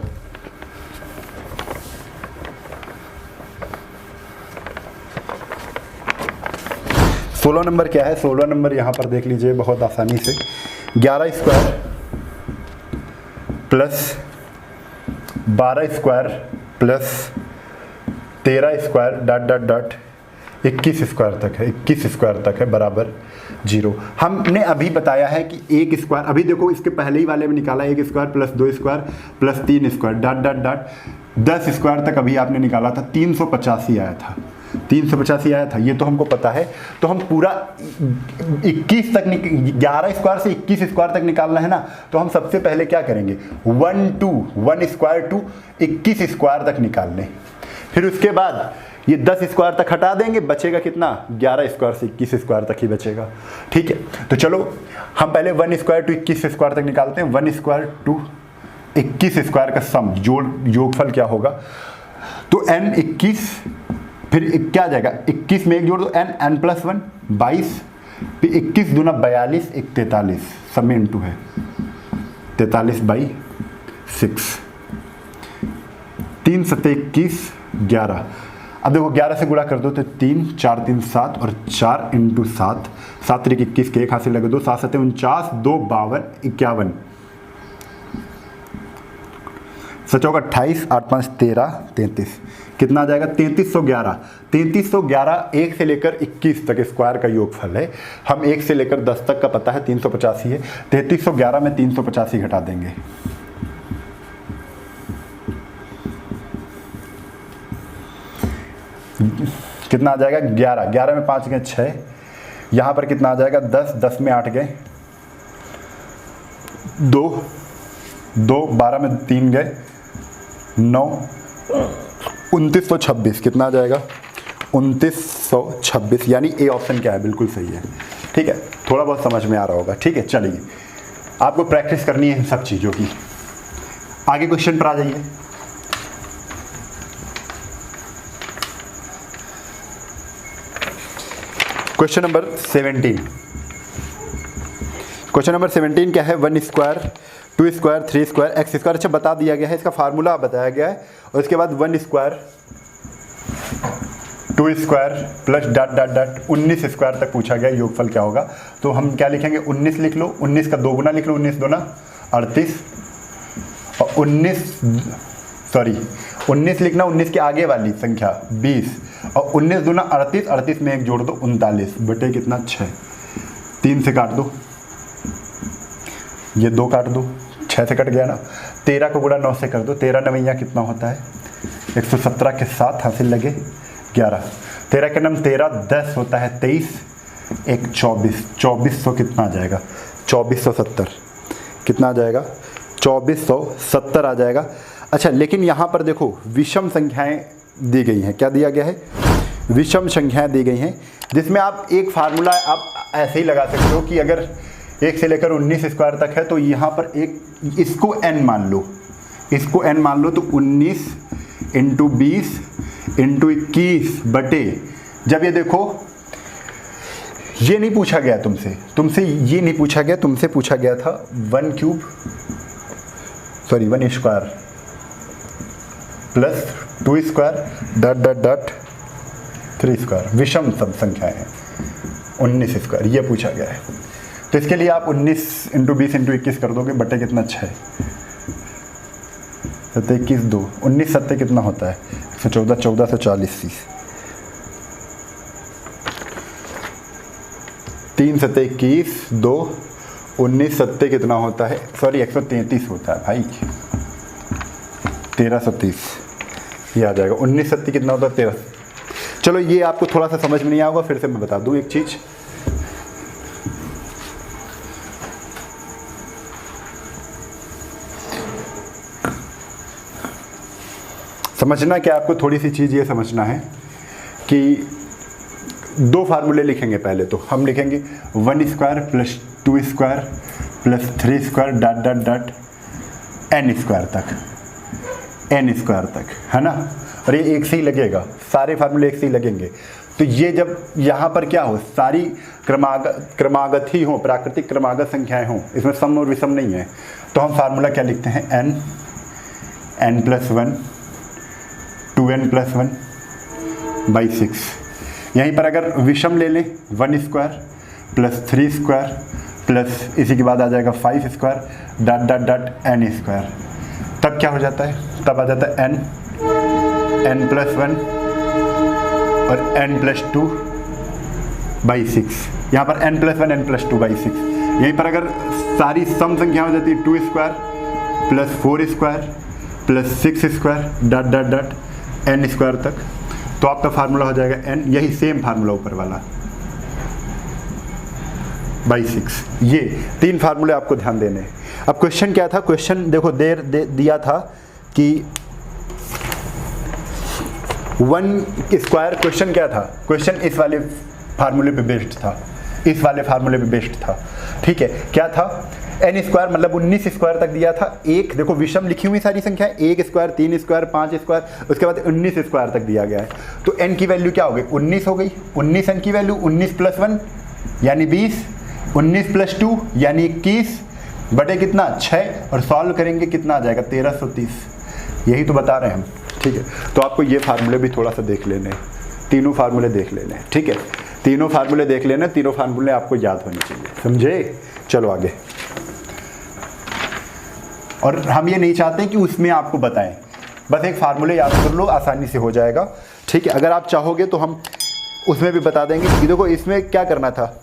सोलह नंबर क्या है, 16 नंबर यहाँ पर देख लीजिए बहुत आसानी से। 11 square plus 12 square plus 13 square dot dot dot 21 square तक है, 21 स्क्वायर तक है बराबर 0। हमने अभी बताया है कि 1 स्क्वायर, अभी देखो इसके पहले ही वाले में निकाला 1 square plus 2 square plus 3 square dot dot dot 10 square तक अभी आपने निकाला था, 385 आया था, 385 आया था। ये तो हमको पता है। तो हम पूरा 21 तक 11 स्क्वायर से 21 स्क्वायर तक निकालना है ना। तो हम सबसे पहले क्या करेंगे, 1 स्क्वायर टू 21 स्क्वायर तक निकाल लें। फिर उसके बाद ये 10 स्क्वायर तक हटा देंगे, बचेगा कितना, 11 स्क्वायर से 21 स्क्वायर तक ही बचेगा, ठीक है। तो चलो हम पहले 1 स्क्वायर टू 21 स्क्वायर तक निकालते हैं। 1 स्क्वायर टू 21 स्क्वायर का सम योगफल क्या होगा, तो n 21, फिर क्या आ जाएगा 21 में 1 जोड़ दो, n प्लस 1 22, फिर 21 दूना 42 1 43, सब में इंटू है 43/6, 3 7 21 11। अब देखो 11 से गुणा कर दो तो 3 4 3 7 और 4 × 7, 7 3 21 के 1 हाथ से लगे 2, 7 7 49, 2 52 51, 7 28 8 5 13 33, कितना आ जाएगा 3311। 3311 1 से लेकर 21 तक स्क्वायर का योगफल है। हम 1 से लेकर 10 तक का पता है 385 है। 3311 में 385 घटा देंगे, कितना आ जाएगा 11, 11 में 5 गए 6, यहाँ पर कितना आ जाएगा 10, 10 में 8 गए 2, 12 में 3 गए 9, 2926, कितना आ जाएगा 2926, यानी ए ऑप्शन क्या है, बिल्कुल सही है, ठीक है। थोड़ा बहुत समझ में आ रहा होगा, ठीक है। चलिए आपको प्रैक्टिस करनी है इन सब चीज़ों की। आगे क्वेश्चन पर आ जाइए। Question number 17। क्वेश्चन नंबर 17 क्या है, 1 square 2 square 3 square x square, अच्छा बता दिया गया है, इसका फार्मूला बताया गया है। और इसके बाद 1 square 2 square plus dot dot dot 19 square तक पूछा गया, योगफल क्या होगा। तो हम क्या लिखेंगे, 19 लिख लो, 19 का 2 गुना लिख लो, 19 दूना 38 और 19 लिखना, 19 के आगे वाली संख्या 20 और 19 दूना 38, 38 में 1 जोड़ दो 39 बटे कितना 6, 3 से काट दो, ये 2 काट दो, 6 से कट गया ना। 13 को गुणा 9 से कर दो, 13 9 कितना होता है 117 के साथ हासिल लगे 11, 13 के नम 13, 10 होता है 23, 1 24, 2400 कितना आ जाएगा 2470, कितना आ जाएगा 2470 आ जाएगा। अच्छा लेकिन यहाँ पर देखो विषम संख्याएं दी गई हैं, क्या दिया गया है, विषम संख्याएं दी गई हैं, जिसमें आप एक फार्मूला आप ऐसे ही लगा सकते हो कि अगर 1 से लेकर 19 स्क्वायर तक है तो यहाँ पर एक इसको n मान लो, इसको n मान लो, तो 19 × 20 × 21 बटे, जब ये देखो ये नहीं पूछा गया तुमसे ये नहीं पूछा गया, तुमसे पूछा गया था 1 square plus 2 square dot dot dot 3 square, विषम सब संख्याएं हैं, 19 स्क्वायर ये पूछा गया है। तो इसके लिए आप 19 × 20 × 21 कर दोगे, बटे कितना 6, 7 21 2, 19 7 कितना होता है 114, 1440, 3 7 21 2, 19 7 कितना होता है, सॉरी 133 होता है भाई, 1330 ये आ जाएगा। 19 7 कितना होता है 13, चलो ये आपको थोड़ा सा समझ में नहीं आएगा, फिर से मैं बता दूं एक चीज़। समझना क्या, आपको थोड़ी सी चीज़ ये समझना है कि दो फार्मूले लिखेंगे। पहले तो हम लिखेंगे 1 square plus 2 square plus 3 square dot dot dot n square तक, है ना। और ये एक से ही लगेगा, सारे फार्मूले एक से ही लगेंगे। तो ये जब यहाँ पर क्या हो, सारी क्रमागत ही हो, प्राकृतिक क्रमागत संख्याएं हों, इसमें सम और विषम नहीं है, तो हम फार्मूला क्या लिखते हैं, n plus 1 2n plus 1 by 6। यहीं पर अगर विषम ले लें 1 स्क्वायर प्लस 3 स्क्वायर प्लस इसी के बाद आ जाएगा 5 square dot dot dot n square, तब क्या हो जाता है, तब आ जाता है n प्लस 1 और n प्लस 2 बाई 6। यहाँ पर n plus 1 n plus 2 by 6। यहीं पर अगर सारी सम संख्या हो जाती है 2 square plus 4 square plus 6 square dot dot dot n square तक, तो आपका फार्मूला हो जाएगा n, यही सेम फार्मूला ऊपर वाला बाई 6। ये 3 फार्मूले आपको ध्यान देने हैं। अब क्वेश्चन क्या था, क्वेश्चन देखो दिया था कि 1 स्क्वायर, क्वेश्चन क्या था, क्वेश्चन इस वाले फार्मूले पे बेस्ड था, इस वाले फार्मूले पे बेस्ड था, ठीक है। क्या था, n स्क्वायर मतलब 19 स्क्वायर तक दिया था। एक देखो विषम लिखी हुई सारी संख्या, 1 स्क्वायर 3 स्क्वायर 5 स्क्वायर, उसके बाद 19 स्क्वायर तक दिया गया है। तो n की वैल्यू क्या हो गई, 19 हो गई। 19 n की वैल्यू 19 प्लस 1 यानी 20, 19 प्लस 2 यानी 21 बटे कितना 6, और सॉल्व करेंगे कितना आ जाएगा 1330। यही तो बता रहे हैं हम, ठीक है। तो आपको ये फार्मूले भी थोड़ा सा देख लेने, तीनों फार्मूले देख लेने, ठीक है। तीनों फार्मूले देख लेना, तीनों फार्मूले आपको याद होने चाहिए, समझे। चलो आगे। और हम ये नहीं चाहते कि उसमें आपको बताएं, बस एक फार्मूले याद कर लो, आसानी से हो जाएगा, ठीक है। अगर आप चाहोगे तो हम उसमें भी बता देंगे कि देखो इसमें क्या करना था,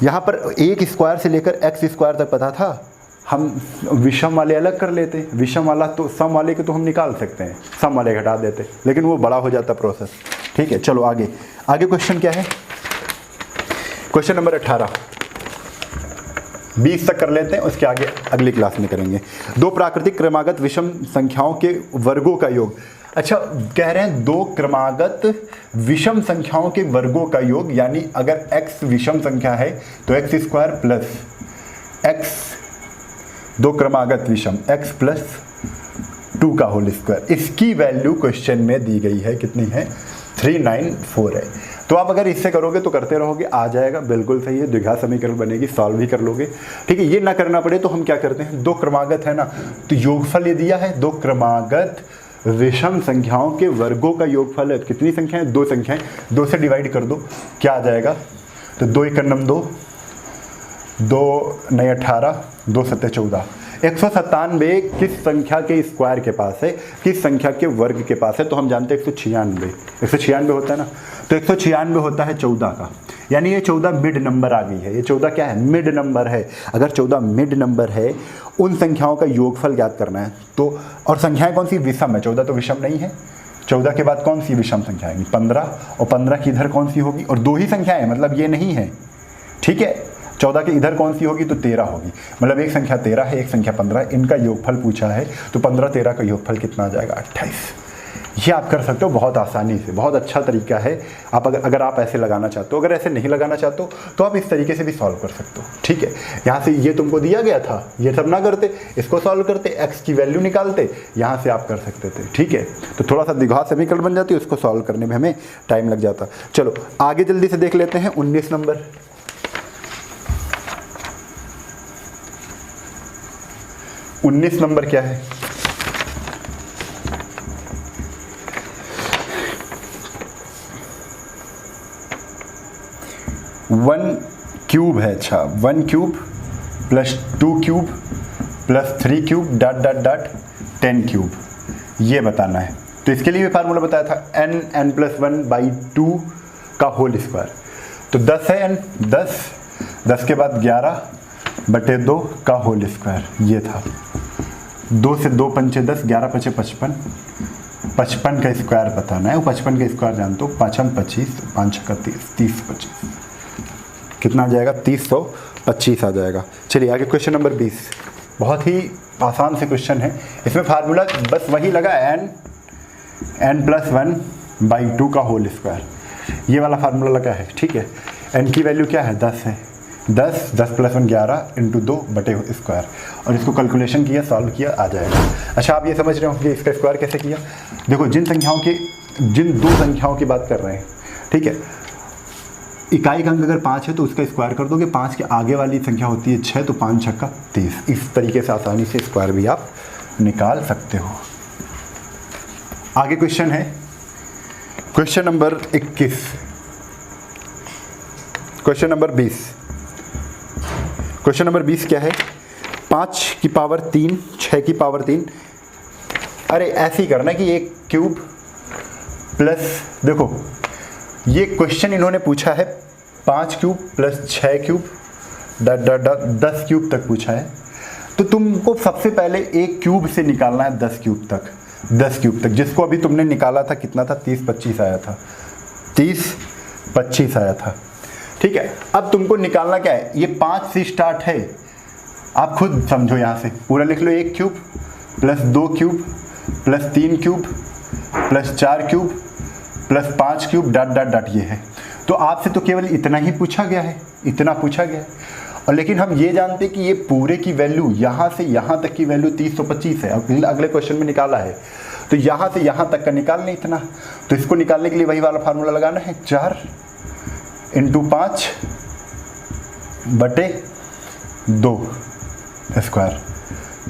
यहाँ पर 1 स्क्वायर से लेकर x स्क्वायर तक पता था, हम विषम वाले अलग कर लेते, विषम वाला तो सम वाले के तो हम निकाल सकते हैं, सम वाले घटा देते, लेकिन वो बड़ा हो जाता प्रोसेस, ठीक है। चलो आगे क्वेश्चन क्या है, क्वेश्चन नंबर 18 20 तक कर लेते हैं, उसके आगे अगली क्लास में करेंगे। दो प्राकृतिक क्रमागत विषम संख्याओं के वर्गों का योग। अच्छा, कह रहे हैं दो क्रमागत विषम संख्याओं के वर्गों का योग, यानी अगर x विषम संख्या है तो x स्क्वायर प्लस x, दो क्रमागत विषम x प्लस 2 का होल स्क्वायर, इसकी वैल्यू क्वेश्चन में दी गई है, कितनी है 394 है। तो आप अगर इससे करोगे तो करते रहोगे, आ जाएगा, बिल्कुल सही है, द्विघात समीकरण बनेगी, सॉल्व भी कर लोगे, ठीक है। ये ना करना पड़े तो हम क्या करते हैं, दो क्रमागत है ना, तो योगफल ये दिया है, दो क्रमागत विषम संख्याओं के वर्गों का योगफल है। कितनी संख्याएं, 2 संख्याएं, 2 से डिवाइड कर दो, क्या आ जाएगा, तो 2 × 2 2 9 18 2 7 14। 197 किस संख्या के स्क्वायर के पास है, किस संख्या के वर्ग के पास है, तो हम जानते हैं 196 होता है ना, तो 196 होता है 14 का, यानी ये 14 मिड नंबर आ गई है। ये 14 क्या है, मिड नंबर है। अगर 14 मिड नंबर है, उन संख्याओं का योगफल ज्ञात करना है। तो और संख्याएं कौन सी, विषम है, 14 तो विषम नहीं है। 14 के बाद कौन सी विषम संख्या आएगी, 15, और 15 की इधर कौन सी होगी, और 2 ही संख्याएं, मतलब ये नहीं है, ठीक है। 14 के इधर कौन सी होगी, तो 13 होगी, मतलब एक संख्या 13 है, एक संख्या 15 है, इनका योगफल पूछा है, तो 15 13 का योगफल कितना आ जाएगा, 28। ये आप कर सकते हो बहुत आसानी से, बहुत अच्छा तरीका है। आप अगर आप ऐसे लगाना चाहते हो, अगर ऐसे नहीं लगाना चाहते हो तो आप इस तरीके से भी सॉल्व कर सकते हो, ठीक है। यहाँ से ये तुमको दिया गया था, ये सब ना करते, इसको सॉल्व करते, x की वैल्यू निकालते, यहाँ से आप कर सकते थे, ठीक है। तो थोड़ा सा द्विघात समीकरण बन जाती है, उसको सॉल्व करने में हमें टाइम लग जाता। चलो आगे जल्दी से देख लेते हैं 19 नंबर। 19 नंबर क्या है, वन क्यूब है। अच्छा, 1 cube plus 2 cube plus 3 cube dot dot dot 10 cube, ये बताना है। तो इसके लिए भी फार्मूला बताया था, n प्लस 1/2 का होल स्क्वायर। तो 10 है n, 10 के बाद 11/2 का होल स्क्वायर, ये था। 2 से 2 पंचे 10, 11 5 55, 55 का स्क्वायर बताना है। वो 55 का स्क्वायर जानते हो, 5 हम 25, 5 का 30, 30 25 कितना आ जाएगा, 3025 आ जाएगा। चलिए आगे क्वेश्चन नंबर 20, बहुत ही आसान से क्वेश्चन है। इसमें फार्मूला बस वही लगा, n+1/2 का होल स्क्वायर, ये वाला फार्मूला लगा है, ठीक है। n की वैल्यू क्या है, 10 है, 10 + 1 11 × 2 बटे स्क्वायर, और इसको कैलकुलेशन किया, सॉल्व किया, आ जाएगा। अच्छा आप ये समझ रहे हो कि इसका स्क्वायर कैसे किया। देखो जिन दो संख्याओं की बात कर रहे हैं, ठीक है, इकाई का अंक अगर 5 है तो उसका स्क्वायर कर दोगे, 5 के आगे वाली संख्या होती है 6, तो 5 × 6 = 30। इस तरीके से आसानी से स्क्वायर भी आप निकाल सकते हो। आगे क्वेश्चन है question number 21, question number 20। Question number 20 क्या है, 5 की पावर 3, 6 की पावर 3। अरे ऐसे ही करना कि एक क्यूब प्लस, देखो ये क्वेश्चन इन्होंने पूछा है 5 क्यूब प्लस 6 क्यूब 10 क्यूब तक पूछा है, तो तुमको सबसे पहले एक क्यूब से निकालना है 10 क्यूब तक, 10 क्यूब तक, जिसको अभी तुमने निकाला था कितना था, 30-25 आया था, 30-25 आया था, ठीक है। अब तुमको निकालना क्या है, ये 5 से स्टार्ट है, आप खुद समझो, यहाँ से पूरा लिख लो, 1 cube plus 2 cube plus 3 cube plus 4 cube plus 5 cube dot ये है। तो आपसे तो केवल इतना ही पूछा गया है, इतना पूछा गया है, और लेकिन हम ये जानते हैं कि ये पूरे की वैल्यू यहाँ से यहाँ तक की वैल्यू 3025 है। अब अगले क्वेश्चन में निकाला है, तो यहाँ से यहाँ तक का निकालना इतना, तो इसको निकालने के लिए वही वाला फार्मूला लगाना है, 4 × 5 बटे 2 स्क्वायर,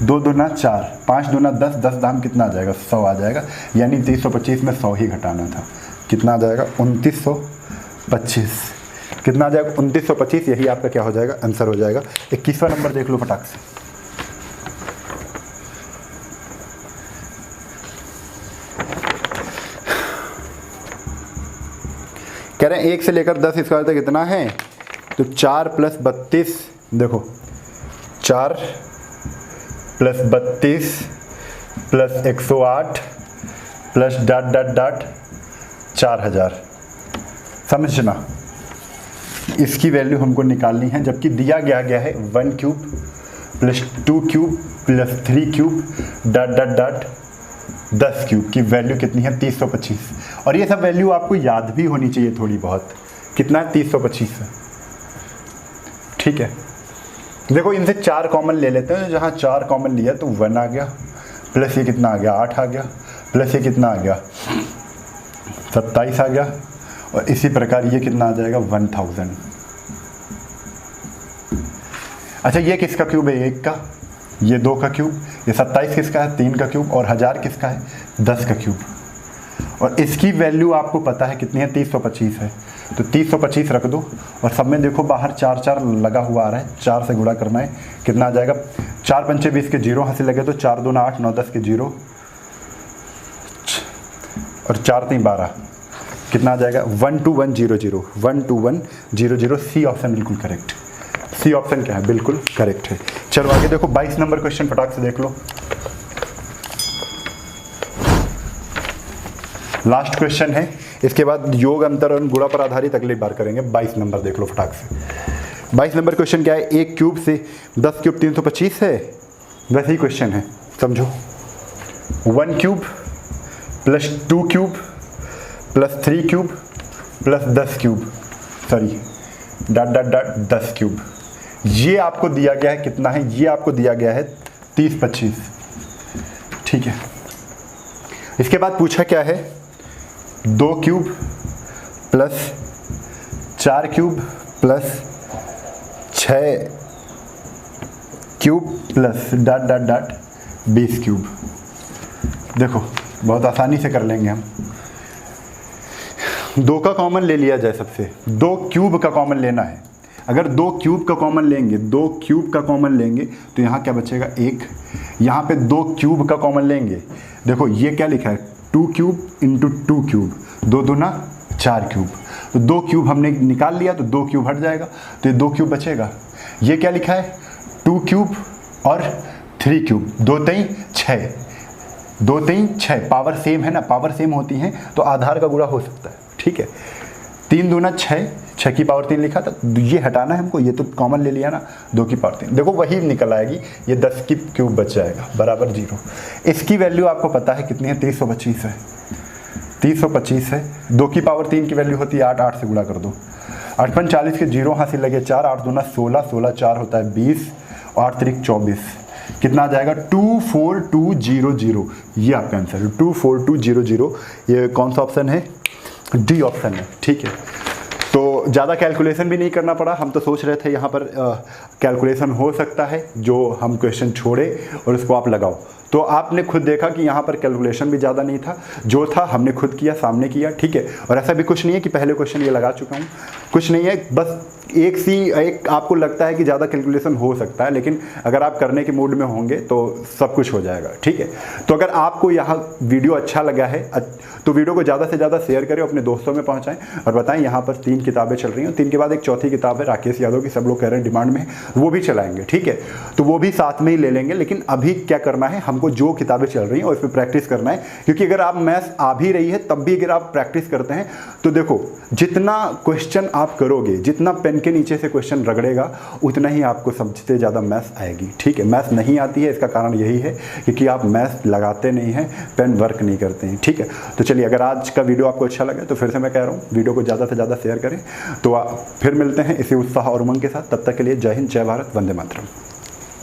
2 दूना 4, 5 दूना 10, 10 दाम कितना आ जाएगा, 100 आ जाएगा, यानी 3025 में 100 ही घटाना था, कितना आ जाएगा, 2925, कितना आ जाएगा, 2925, यही आपका क्या हो जाएगा, आंसर हो जाएगा। 21वां नंबर देख लो फटाक से। कह रहे हैं 1 से लेकर 10 स्क्वायर तक कितना है, तो 4 + 32, देखो 4 + 32 + 108 प्लस डॉट 4000, समझना। इसकी वैल्यू हमको निकालनी है, जबकि दिया गया है 1 cube plus 2 cube plus 3 cube dot 10 cube की वैल्यू कितनी है, 3025। और ये सब वैल्यू आपको याद भी होनी चाहिए थोड़ी बहुत, कितना है, 3025 है, ठीक है। देखो इनसे 4 कॉमन ले लेते हैं, जहाँ 4 कॉमन लिया तो 1 आ गया, प्लस ये कितना आ गया, 8 आ गया, प्लस ये कितना आ गया, 27 आ गया, और इसी प्रकार ये कितना आ जाएगा, 1000। अच्छा ये किसका क्यूब है, 1 का, ये 2 का क्यूब, ये 27 किसका है, 3 का क्यूब, और 1000 किसका है, 10 का क्यूब। और इसकी वैल्यू आपको पता है कितनी है, 3025 है, तो 3025 रख दो, और सब में देखो बाहर 4 लगा हुआ आ रहा है, 4 से गुणा करना है, कितना आ जाएगा, 4 × 5 = 20 के 0 हंसी लगे तो 4 दूना 8, 9 10 के 0, और 4 3 12, कितना आ जाएगा, 12100, 12100। सी ऑप्शन बिल्कुल करेक्ट, सी ऑप्शन क्या है, बिल्कुल करेक्ट है। चलो आगे देखो 22 नंबर क्वेश्चन फटाक से देख लो, लास्ट क्वेश्चन है, इसके बाद योग अंतर और गुणा पर आधारित अगली बार करेंगे। 22 नंबर देख लो फटाक से। 22 नंबर क्वेश्चन क्या है, 1 क्यूब से 10 क्यूब 325 है, वैसे ही क्वेश्चन है, समझो। 1 cube plus 2 cube plus 3 cube plus 10 cube, sorry dot 10 cube, ये आपको दिया गया है, कितना है, ये आपको दिया गया है 3025, ठीक है। इसके बाद पूछा क्या है, 2 cube plus 4 cube plus 6 cube plus dot 20 cube. देखो बहुत आसानी से कर लेंगे हम, 2 का कॉमन ले लिया जाए, सबसे 2 क्यूब का कॉमन लेना है। अगर 2 क्यूब का कॉमन लेंगे, 2 क्यूब का कॉमन लेंगे तो यहाँ क्या बचेगा, 1, यहाँ पे 2 क्यूब का कॉमन लेंगे, देखो ये क्या लिखा है, 2 क्यूब × 2 क्यूब, 2 दूना 4 क्यूब, तो 2 क्यूब हमने निकाल लिया तो 2 क्यूब हट जाएगा, तो ये 2 क्यूब बचेगा। ये क्या लिखा है, 2 क्यूब और 3 क्यूब, 2 3 6, 2 3 6, पावर सेम है ना, पावर सेम होती हैं तो आधार का गुणा हो सकता है, ठीक है। 3 दूना 6, 6 की पावर 3 लिखा था, ये हटाना है हमको, ये तो कॉमन ले लिया ना, 2 की पावर 3, देखो वही निकल आएगी, ये 10 की क्यूब बच जाएगा बराबर 0। इसकी वैल्यू आपको पता है कितनी है, 325 है, 325 है। 2 की पावर 3 की वैल्यू होती है 8, 8 से गुणा कर दो, 8 5 40 के 0 हासिल लगे 4, 8 दूना 16, 16 4 होता है 20, 8 3 24, कितना आ जाएगा 24200, ये आपका आंसर है 24200। ये कौन सा ऑप्शन है, डी ऑप्शन है, ठीक है। तो ज़्यादा कैलकुलेशन भी नहीं करना पड़ा, हम तो सोच रहे थे यहाँ पर कैलकुलेशन हो सकता है, जो हम क्वेश्चन छोड़े और उसको आप लगाओ, तो आपने खुद देखा कि यहाँ पर कैलकुलेशन भी ज़्यादा नहीं था, जो था हमने खुद किया, सामने किया, ठीक है। और ऐसा भी कुछ नहीं है कि पहले क्वेश्चन ये लगा चुका हूँ, कुछ नहीं है, बस एक आपको लगता है कि ज़्यादा कैलकुलेशन हो सकता है, लेकिन अगर आप करने के मूड में होंगे तो सब कुछ हो जाएगा, ठीक है। तो अगर आपको यहाँ वीडियो अच्छा लगा है तो वीडियो को ज़्यादा से ज़्यादा शेयर करें, अपने दोस्तों में पहुँचाएं और बताएं यहाँ पर 3 किताबें चल रही हैं, 3 के बाद एक चौथी किताब है राकेश यादव की, सब लोग कह रहे हैं डिमांड में, वो भी चलाएंगे, ठीक है। तो वो भी साथ में ही ले लेंगे, लेकिन अभी क्या करना है, हमको जो किताबें चल रही हैं और इस पर प्रैक्टिस करना है, क्योंकि अगर आप मैथ्स आ भी रही है तब भी अगर आप प्रैक्टिस करते हैं तो देखो जितना क्वेश्चन आप करोगे, जितना पेन के नीचे से क्वेश्चन रगड़ेगा, उतना ही आपको सबसे ज़्यादा मैथ्स आएगी, ठीक है। मैथ्स नहीं आती है, इसका कारण यही है क्योंकि आप मैथ्स लगाते नहीं हैं, पेन वर्क नहीं करते हैं, ठीक है। तो चलिए, अगर आज का वीडियो आपको अच्छा लगे तो फिर से मैं कह रहा हूँ वीडियो को ज़्यादा से ज़्यादा शेयर करें। तो फिर मिलते हैं इसी उत्साह और उमंग के साथ, तब तक के लिए जय हिंद, जय भारत, वंदे मातरम।